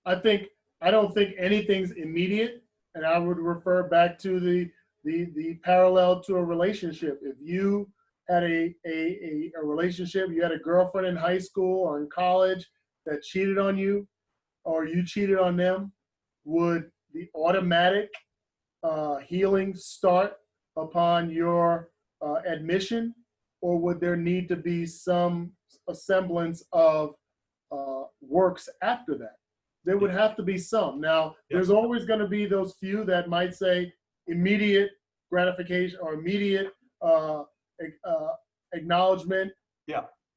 I don't think anything's immediate, and I would refer back to the parallel to a relationship. If you had a relationship, you had a girlfriend in high school or in college that cheated on you, or you cheated on them, would the automatic healing start upon your admission, or would there need to be a semblance of works after that? There would have to be some. Now, there's always going to be those few that might say immediate gratification or immediate acknowledgement,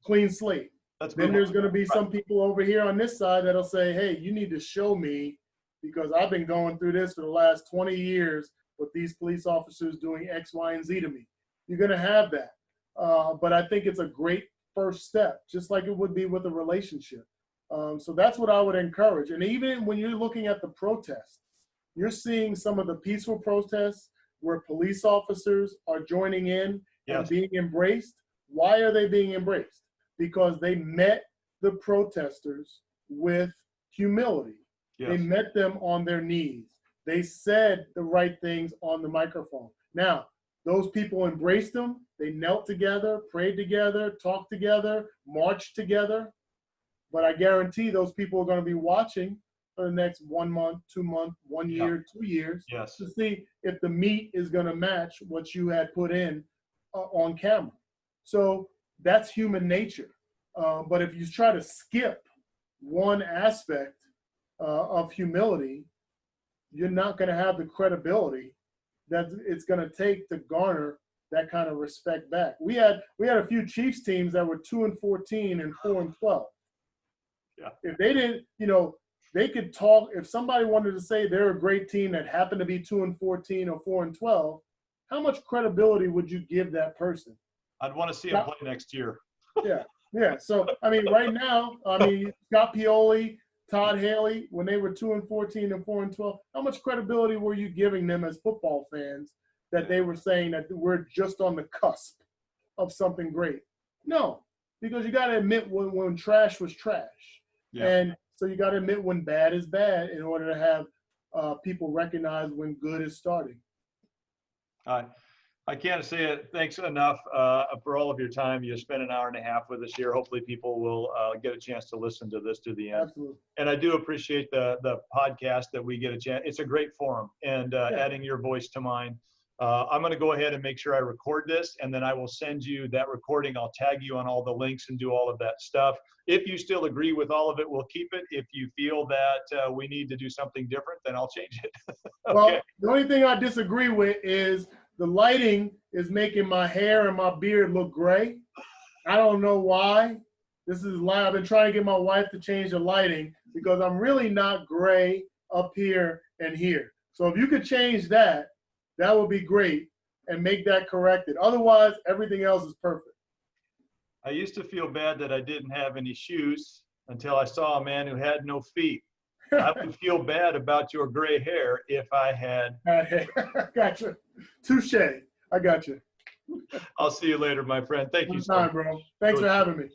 clean slate. Then there's going to be some people over here on this side that'll say, hey, you need to show me, because I've been going through this for the last 20 years with these police officers doing X, Y, and Z to me. You're going to have that. But I think it's a great first step, just like it would be with a relationship. So that's what I would encourage. And even when you're looking at the protests, you're seeing some of the peaceful protests where police officers are joining in and being embraced. Why are they being embraced? Because they met the protesters with humility. They met them on their knees. They said the right things on the microphone. Now, those people embraced them. They knelt together, prayed together, talked together, marched together. But I guarantee those people are going to be watching for the next 1 month, 2 months, 1 year, 2 years to see if the meat is going to match what you had put in on camera. So that's human nature. But if you try to skip one aspect of humility, you're not going to have the credibility that it's going to take to garner that kind of respect back. We had a few Chiefs teams that were 2-14 and 4-12. If they didn't, they could talk. If somebody wanted to say they're a great team that happened to be 2-14 or 4-12, how much credibility would you give that person? I'd want to see him play next year. Yeah. So right now, Scott Pioli, Todd Haley, when they were 2-14 and 4-12, how much credibility were you giving them as football fans that they were saying that we're just on the cusp of something great. No, because you got to admit when trash was trash. Yeah. And so you got to admit when bad is bad in order to have people recognize when good is starting. I can't say it thanks enough for all of your time. You spent an hour and a half with us here. Hopefully people will get a chance to listen to this to the end. Absolutely. And I do appreciate the podcast that we get a chance. It's a great forum, and adding your voice to mine. I'm going to go ahead and make sure I record this, and then I will send you that recording. I'll tag you on all the links and do all of that stuff. If you still agree with all of it, we'll keep it. If you feel that we need to do something different, then I'll change it. Okay. Well, the only thing I disagree with is the lighting is making my hair and my beard look gray. I don't know why. This is light. I've been trying to get my wife to change the lighting because I'm really not gray up here and here. So if you could change that, that would be great and make that corrected. Otherwise, everything else is perfect. I used to feel bad that I didn't have any shoes until I saw a man who had no feet. I would feel bad about your gray hair if I had. Gotcha. Touche. I got you. I'll see you later, my friend. Thank you so much. Bro. Thanks for having me.